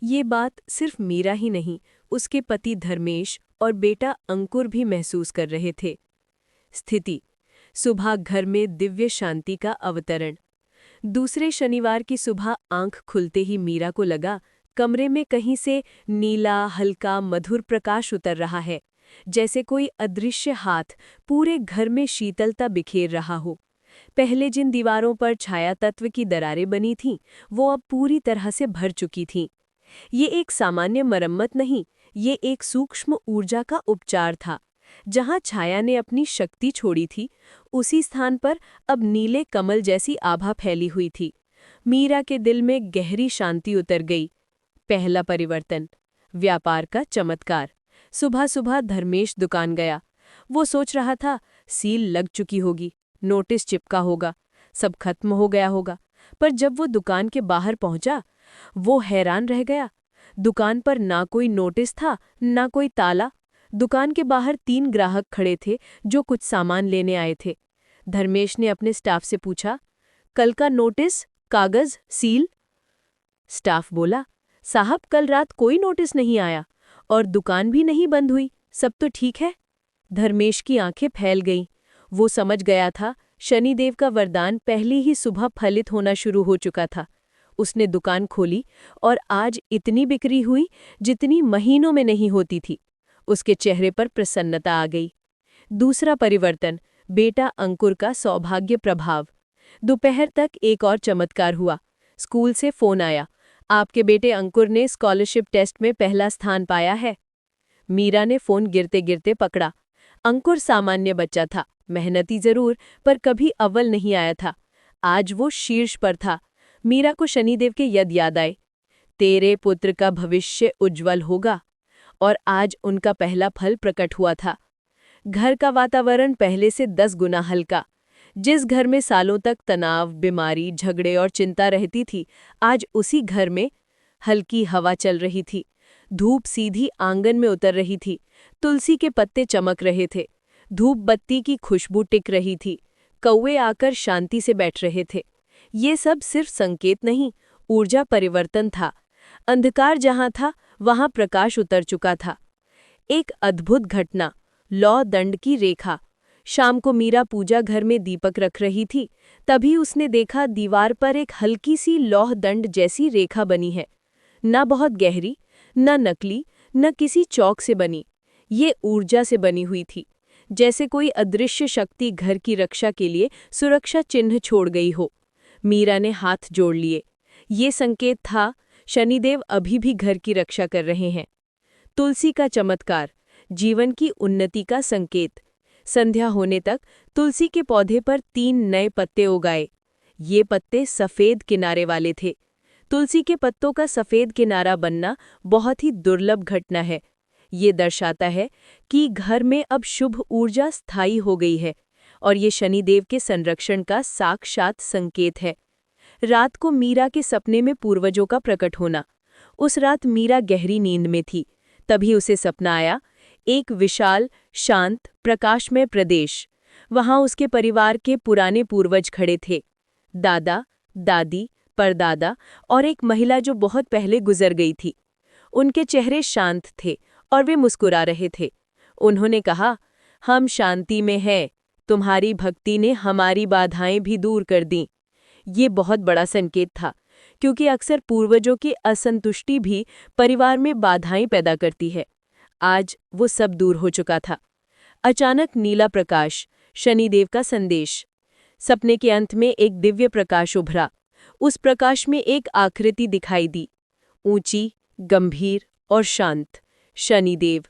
ये बात सिर्फ मीरा ही नहीं, उसके पति धर्मेश और बेटा अंकुर भी महसूस कर रहे थे। स्थिति: सुबह घर में दिव्य शांति का अवतरण। दूसरे शनिवार की सुबह आंख खुलते ही मीरा को लगा कमरे में कहीं से नीला, हल्का, मधुर प्रकाश उतर रहा है, जैसे कोई अदृश्य हाथ पूरे घर में शीतलता बिखेर रहा हो। पहले जिन दीवारों पर छाया तत्व की दरारें बनी थीं, वो अब पूरी तरह से भर चुकी थीं। ये एक सामान्य मरम्मत नहीं, ये एक सूक्ष्म ऊर्जा का उपचार था। जहां छाया ने अपनी शक्ति छोड़ी थी, उसी स्थान पर अब नीले कमल जैसी आभा फैली हुई थी। मीरा के दिल में गहरी शांति उतर गई। पहला परिवर्तन, व्यापार का चमत्कार। सुबह सुबह धर्मेश दुकान गया। वो सोच रहा था सील लग चुकी होगी, नोटिस चिपका होगा, सब खत्म हो गया होगा। पर जब वो दुकान के बाहर पहुंचा, वो हैरान रह गया। दुकान पर ना कोई नोटिस था, ना कोई ताला। दुकान के बाहर 3 ग्राहक खड़े थे जो कुछ सामान लेने आए थे। धर्मेश ने अपने स्टाफ से पूछा, कल का नोटिस, कागज, सील? स्टाफ बोला, साहब, कल रात कोई नोटिस नहीं आया और दुकान भी नहीं बंद हुई, सब तो ठीक है। धर्मेश की आंखें फैल गईं। वो समझ गया था शनिदेव का वरदान पहली ही सुबह फलित होना शुरू हो चुका था। उसने दुकान खोली और आज इतनी बिक्री हुई जितनी महीनों में नहीं होती थी। उसके चेहरे पर प्रसन्नता आ गई। दूसरा परिवर्तन, बेटा अंकुर का सौभाग्य प्रभाव। दोपहर तक एक और चमत्कार हुआ। स्कूल से फोन आया, आपके बेटे अंकुर ने स्कॉलरशिप टेस्ट में पहला स्थान पाया है। मीरा ने फोन गिरते गिरते पकड़ा। अंकुर सामान्य बच्चा था, मेहनती जरूर, पर कभी अव्वल नहीं आया था। आज वो शीर्ष पर था। मीरा को शनिदेव के याद आए, तेरे पुत्र का भविष्य उज्जवल होगा। और आज उनका पहला फल प्रकट हुआ था। घर का वातावरण पहले से 10 गुना हल्का, जिस घर में सालों तक तनाव, बीमारी, झगड़े और चिंता रहती थी, आज उसी घर में हल्की हवा चल रही थी। धूप सीधी आंगन में उतर रही थी। तुलसी के पत्ते चमक रहे थे। धूप बत्ती की खुशबू टिक रही थी। कौवे आकर शांति से बैठ रहे थे। ये सब सिर्फ संकेत नहीं, ऊर्जा परिवर्तन था। अंधकार जहां था, वहां प्रकाश उतर चुका था। एक अद्भुत घटना, लौ दंड की रेखा। शाम को मीरा पूजा घर में दीपक रख रही थी। तभी उसने देखा दीवार पर एक हल्की सी लौह दंड जैसी रेखा बनी है। न बहुत गहरी, न नकली, न किसी चौक से बनी। ये ऊर्जा से बनी हुई थी, जैसे कोई अदृश्य शक्ति घर की रक्षा के लिए सुरक्षा चिन्ह छोड़ गई हो। मीरा ने हाथ जोड़ लिए। ये संकेत था, शनिदेव अभी भी घर की रक्षा कर रहे हैं। तुलसी का चमत्कार, जीवन की उन्नति का संकेत। संध्या होने तक तुलसी के पौधे पर 3 नए पत्ते उगाए। ये पत्ते सफेद किनारे वाले थे। तुलसी के पत्तों का सफेद किनारा बनना बहुत ही दुर्लभ घटना है। ये दर्शाता है कि घर में अब शुभ ऊर्जा स्थायी हो गई है और ये शनिदेव के संरक्षण का साक्षात संकेत है। रात को मीरा के सपने में पूर्वजों का प्रकट होना। उस रात मीरा गहरी नींद में थी। तभी उसे सपना आया, एक विशाल, शांत, प्रकाशमय प्रदेश। वहां उसके परिवार के पुराने पूर्वज खड़े थे, दादा, दादी, परदादा और एक महिला जो बहुत पहले गुजर गई थी। उनके चेहरे शांत थे और वे मुस्कुरा रहे थे। उन्होंने कहा, हम शांति में हैं, तुम्हारी भक्ति ने हमारी बाधाएं भी दूर कर दीं। ये बहुत बड़ा संकेत था, क्योंकि अक्सर पूर्वजों की असंतुष्टि भी परिवार में बाधाएं पैदा करती है। आज वो सब दूर हो चुका था। अचानक नीला प्रकाश, शनिदेव का संदेश। सपने के अंत में एक दिव्य प्रकाश उभरा। उस प्रकाश में एक आकृति दिखाई दी, ऊंची, गंभीर और शांत। शनिदेव।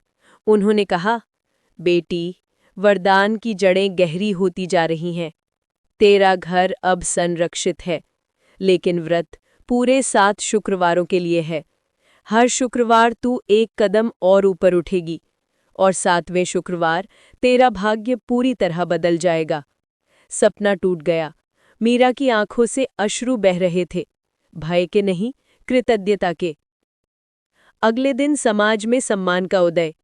उन्होंने कहा, बेटी, वरदान की जड़ें गहरी होती जा रही हैं। तेरा घर अब संरक्षित है, लेकिन व्रत पूरे 7 शुक्रवारों के लिए है। हर शुक्रवार तू एक कदम और ऊपर उठेगी और 7वें शुक्रवार तेरा भाग्य पूरी तरह बदल जाएगा। सपना टूट गया। मीरा की आंखों से अश्रु बह रहे थे, भय के नहीं, कृतज्ञता के। अगले दिन समाज में सम्मान का उदय।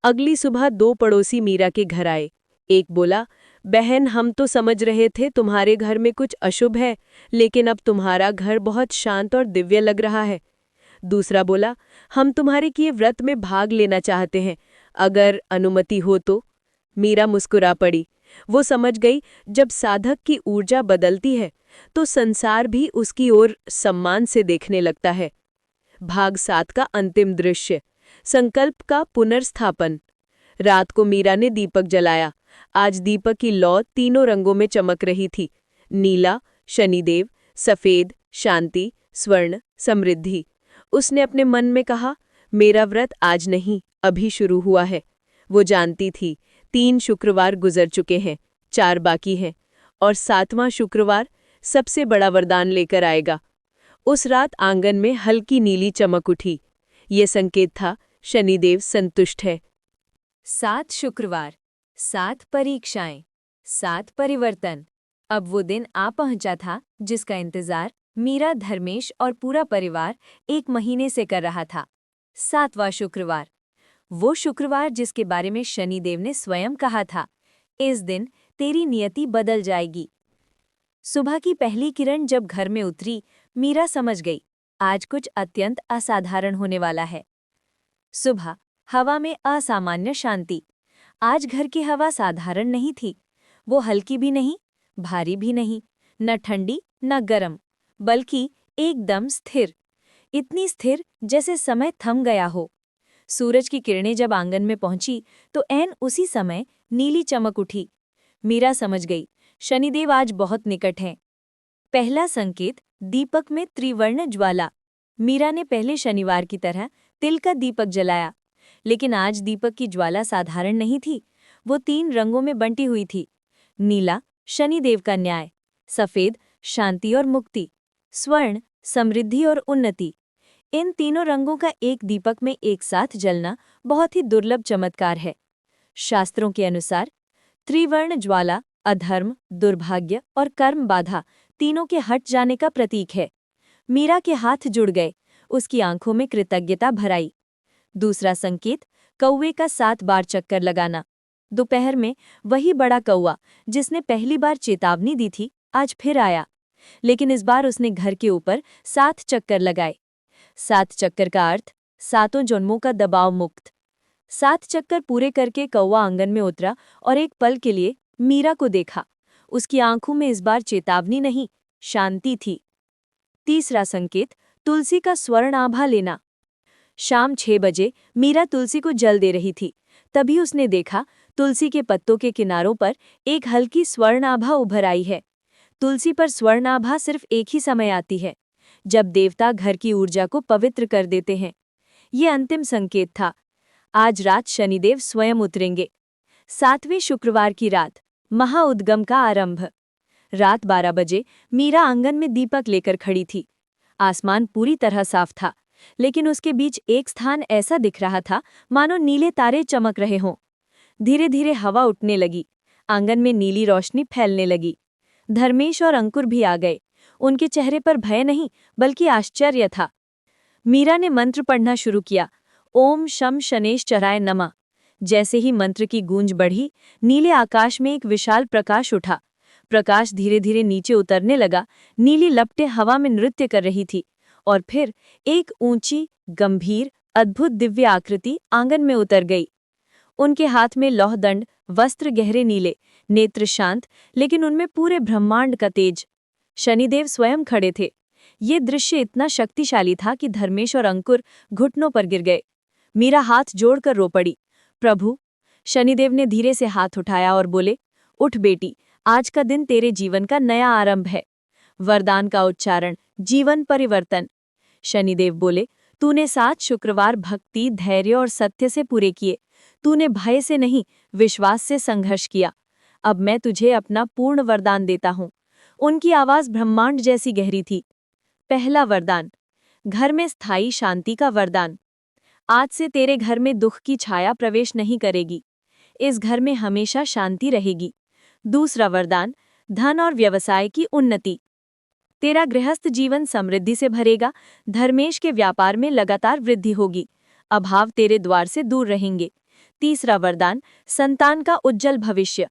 अगली सुबह 2 पड़ोसी मीरा के घर आए। एक बोला, बहन, हम तो समझ रहे थे तुम्हारे घर में कुछ अशुभ है, लेकिन अब तुम्हारा घर बहुत शांत और दिव्य लग रहा है। दूसरा बोला, हम तुम्हारे किए व्रत में भाग लेना चाहते हैं, अगर अनुमति हो तो। मीरा मुस्कुरा पड़ी। वो समझ गई, जब साधक की ऊर्जा बदलती है तो संसार भी उसकी ओर सम्मान से देखने लगता है। भाग 7 का अंतिम दृश्य, संकल्प का पुनर्स्थापन। रात को मीरा ने दीपक जलाया। आज दीपक की लौ तीनों रंगों में चमक रही थी, नीला शनिदेव, सफेद शांति, स्वर्ण समृद्धि। उसने अपने मन में कहा, मेरा व्रत आज नहीं, अभी शुरू हुआ है। वो जानती थी 3 शुक्रवार गुजर चुके हैं, 4 बाकी हैं और 7वां शुक्रवार सबसे बड़ा वरदान लेकर आएगा। उस रात आंगन में हल्की नीली चमक उठी। ये संकेत था, शनिदेव संतुष्ट है। 7 शुक्रवार, 7 परीक्षाएं, 7 परिवर्तन। अब वो दिन आ पहुंचा था जिसका इंतजार मीरा, धर्मेश और पूरा परिवार 1 महीने से कर रहा था। 7वां शुक्रवार, वो शुक्रवार जिसके बारे में शनिदेव ने स्वयं कहा था, इस दिन तेरी नियति बदल जाएगी। सुबह की पहली किरण जब घर में उतरी, मीरा समझ गई, आज कुछ अत्यंत असाधारण होने वाला है। सुबह हवा में असामान्य शांति। आज घर की हवा साधारण नहीं थी। वो हल्की भी नहीं, भारी भी नहीं, न ठंडी न गर्म, बल्कि एकदम स्थिर। इतनी स्थिर जैसे समय थम गया हो। सूरज की किरणें जब आंगन में पहुंची तो ऐन उसी समय नीली चमक उठी। मीरा समझ गई, शनिदेव आज बहुत निकट हैं। पहला संकेत, दीपक में त्रिवर्ण ज्वाला। मीरा ने पहले शनिवार की तरह तिल का दीपक जलाया, लेकिन आज दीपक की ज्वाला साधारण नहीं थी। वो 3 रंगों में बंटी हुई थी, नीला शनिदेव का न्याय, सफेद शांति और मुक्ति, स्वर्ण समृद्धि और उन्नति। इन तीनों रंगों का एक दीपक में एक साथ जलना बहुत ही दुर्लभ चमत्कार है। शास्त्रों के अनुसार त्रिवर्ण ज्वाला अधर्म, दुर्भाग्य और कर्म बाधा तीनों के हट जाने का प्रतीक है। मीरा के हाथ जुड़ गए, उसकी आंखों में कृतज्ञता भर आई। दूसरा संकेत, कौवे का 7 बार चक्कर लगाना। दोपहर में वही बड़ा कौवा जिसने पहली बार चेतावनी दी थी, आज फिर आया, लेकिन इस बार उसने घर के ऊपर 7 चक्कर लगाए। 7 चक्कर का अर्थ 7 जन्मों का दबाव मुक्त। 7 चक्कर पूरे करके कौवा आंगन में उतरा और एक पल के लिए मीरा को देखा। उसकी आंखों में इस बार चेतावनी नहीं, शांति थी। तीसरा संकेत, तुलसी का स्वर्ण आभा लेना। शाम 6 बजे मीरा तुलसी को जल दे रही थी, तभी उसने देखा तुलसी के पत्तों के किनारों पर एक हल्की स्वर्ण आभा उभर आई है। तुलसी पर स्वर्ण आभा सिर्फ एक ही समय आती है, जब देवता घर की ऊर्जा को पवित्र कर देते हैं। ये अंतिम संकेत था। आज रात शनिदेव स्वयं उतरेंगे। 7वें शुक्रवार की रात, महाउद्गम का आरंभ। रात 12 बजे मीरा आंगन में दीपक लेकर खड़ी थी। आसमान पूरी तरह साफ था, लेकिन उसके बीच एक स्थान ऐसा दिख रहा था मानो नीले तारे चमक रहे हों। धीरे धीरे हवा उठने लगी, आंगन में नीली रोशनी फैलने लगी। धर्मेश और अंकुर भी आ गए। उनके चेहरे पर भय नहीं, बल्कि आश्चर्य था। मीरा ने मंत्र पढ़ना शुरू किया, ओम शम शनेश्चराय नमः। जैसे ही मंत्र की गूंज बढ़ी, नीले आकाश में एक विशाल प्रकाश उठा। प्रकाश धीरे धीरे नीचे उतरने लगा, नीली लपटें हवा में नृत्य कर रही थी, और फिर एक ऊंची, गंभीर, अद्भुत दिव्य आकृति आंगन में उतर गई। उनके हाथ में लौहदंड, वस्त्र गहरे नीले, नेत्र शांत, लेकिन उनमें पूरे ब्रह्मांड का तेज। शनिदेव स्वयं खड़े थे। ये दृश्य इतना शक्तिशाली था कि धर्मेश और अंकुर घुटनों पर गिर गए। मीरा हाथ जोड़कर रो पड़ी, प्रभु। शनिदेव ने धीरे से हाथ उठाया और बोले, उठ बेटी, आज का दिन तेरे जीवन का नया आरंभ है। वरदान का उच्चारण, जीवन परिवर्तन। शनिदेव बोले, तूने 7 शुक्रवार भक्ति, धैर्य और सत्य से पूरे किए। तूने भय से नहीं, विश्वास से संघर्ष किया। अब मैं तुझे अपना पूर्ण वरदान देता हूँ। उनकी आवाज ब्रह्मांड जैसी गहरी थी। पहला वरदान, घर में स्थायी शांति का वरदान। आज से तेरे घर में दुख की छाया प्रवेश नहीं करेगी। इस घर में हमेशा शांति रहेगी। दूसरा वरदान, धन और व्यवसाय की उन्नति। तेरा गृहस्थ जीवन समृद्धि से भरेगा। धर्मेश के व्यापार में लगातार वृद्धि होगी। अभाव तेरे द्वार से दूर रहेंगे। तीसरा वरदान, संतान का उज्जवल भविष्य।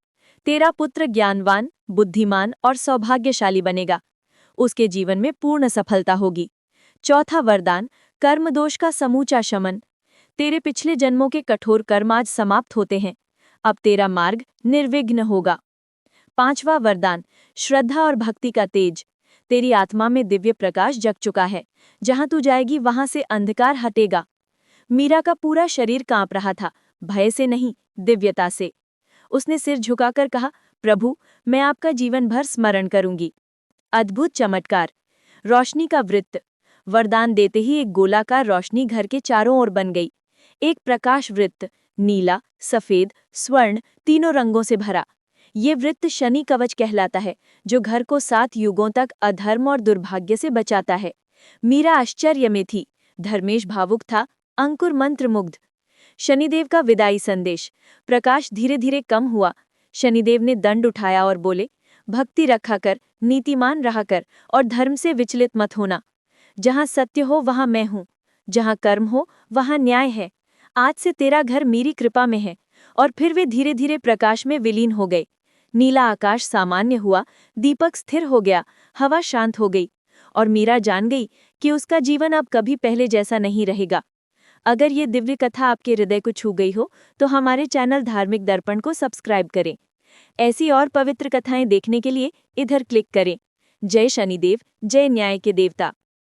तेरा पुत्र ज्ञानवान, बुद्धिमान और सौभाग्यशाली बनेगा। उसके जीवन में पूर्ण सफलता होगी। चौथा वरदान, कर्मदोष का समूचा शमन। तेरे पिछले जन्मों के कठोर कर्म आज समाप्त होते हैं। अब तेरा मार्ग निर्विघ्न होगा। पांचवा वरदान, श्रद्धा और भक्ति का तेज। तेरी आत्मा में दिव्य प्रकाश जग चुका है। जहां तू जाएगी वहां से अंधकार हटेगा। मीरा का पूरा शरीर कांप रहा था, भय से नहीं, दिव्यता से। उसने सिर झुकाकर कहा, प्रभु, मैं आपका जीवन भर स्मरण करूंगी। अद्भुत चमत्कार, रोशनी का वृत्त। वरदान देते ही एक गोलाकार रोशनी घर के चारों ओर बन गई। एक प्रकाश वृत्त, नीला, सफेद, स्वर्ण, तीनों रंगों से भरा। ये वृत्त शनि कवच कहलाता है, जो घर को 7 युगों तक अधर्म और दुर्भाग्य से बचाता है। मीरा आश्चर्य में थी, धर्मेश भावुक था, अंकुर मंत्रमुग्ध। शनिदेव का विदाई संदेश। प्रकाश धीरे धीरे कम हुआ। शनिदेव ने दंड उठाया और बोले, भक्ति रखा कर, नीतिमान रहा कर और धर्म से विचलित मत होना। जहां सत्य हो वहां मैं हूं, जहां कर्म हो वहां न्याय है। आज से तेरा घर मेरी कृपा में है। और फिर वे धीरे धीरे प्रकाश में विलीन हो गए। नीला आकाश सामान्य हुआ, दीपक स्थिर हो गया, हवा शांत हो गई, और मीरा जान गई कि उसका जीवन अब कभी पहले जैसा नहीं रहेगा। अगर ये दिव्य कथा आपके हृदय को छू गई हो तो हमारे चैनल धार्मिक दर्पण को सब्सक्राइब करें। ऐसी और पवित्र कथाएं देखने के लिए इधर क्लिक करें। जय शनिदेव, जय न्याय के देवता।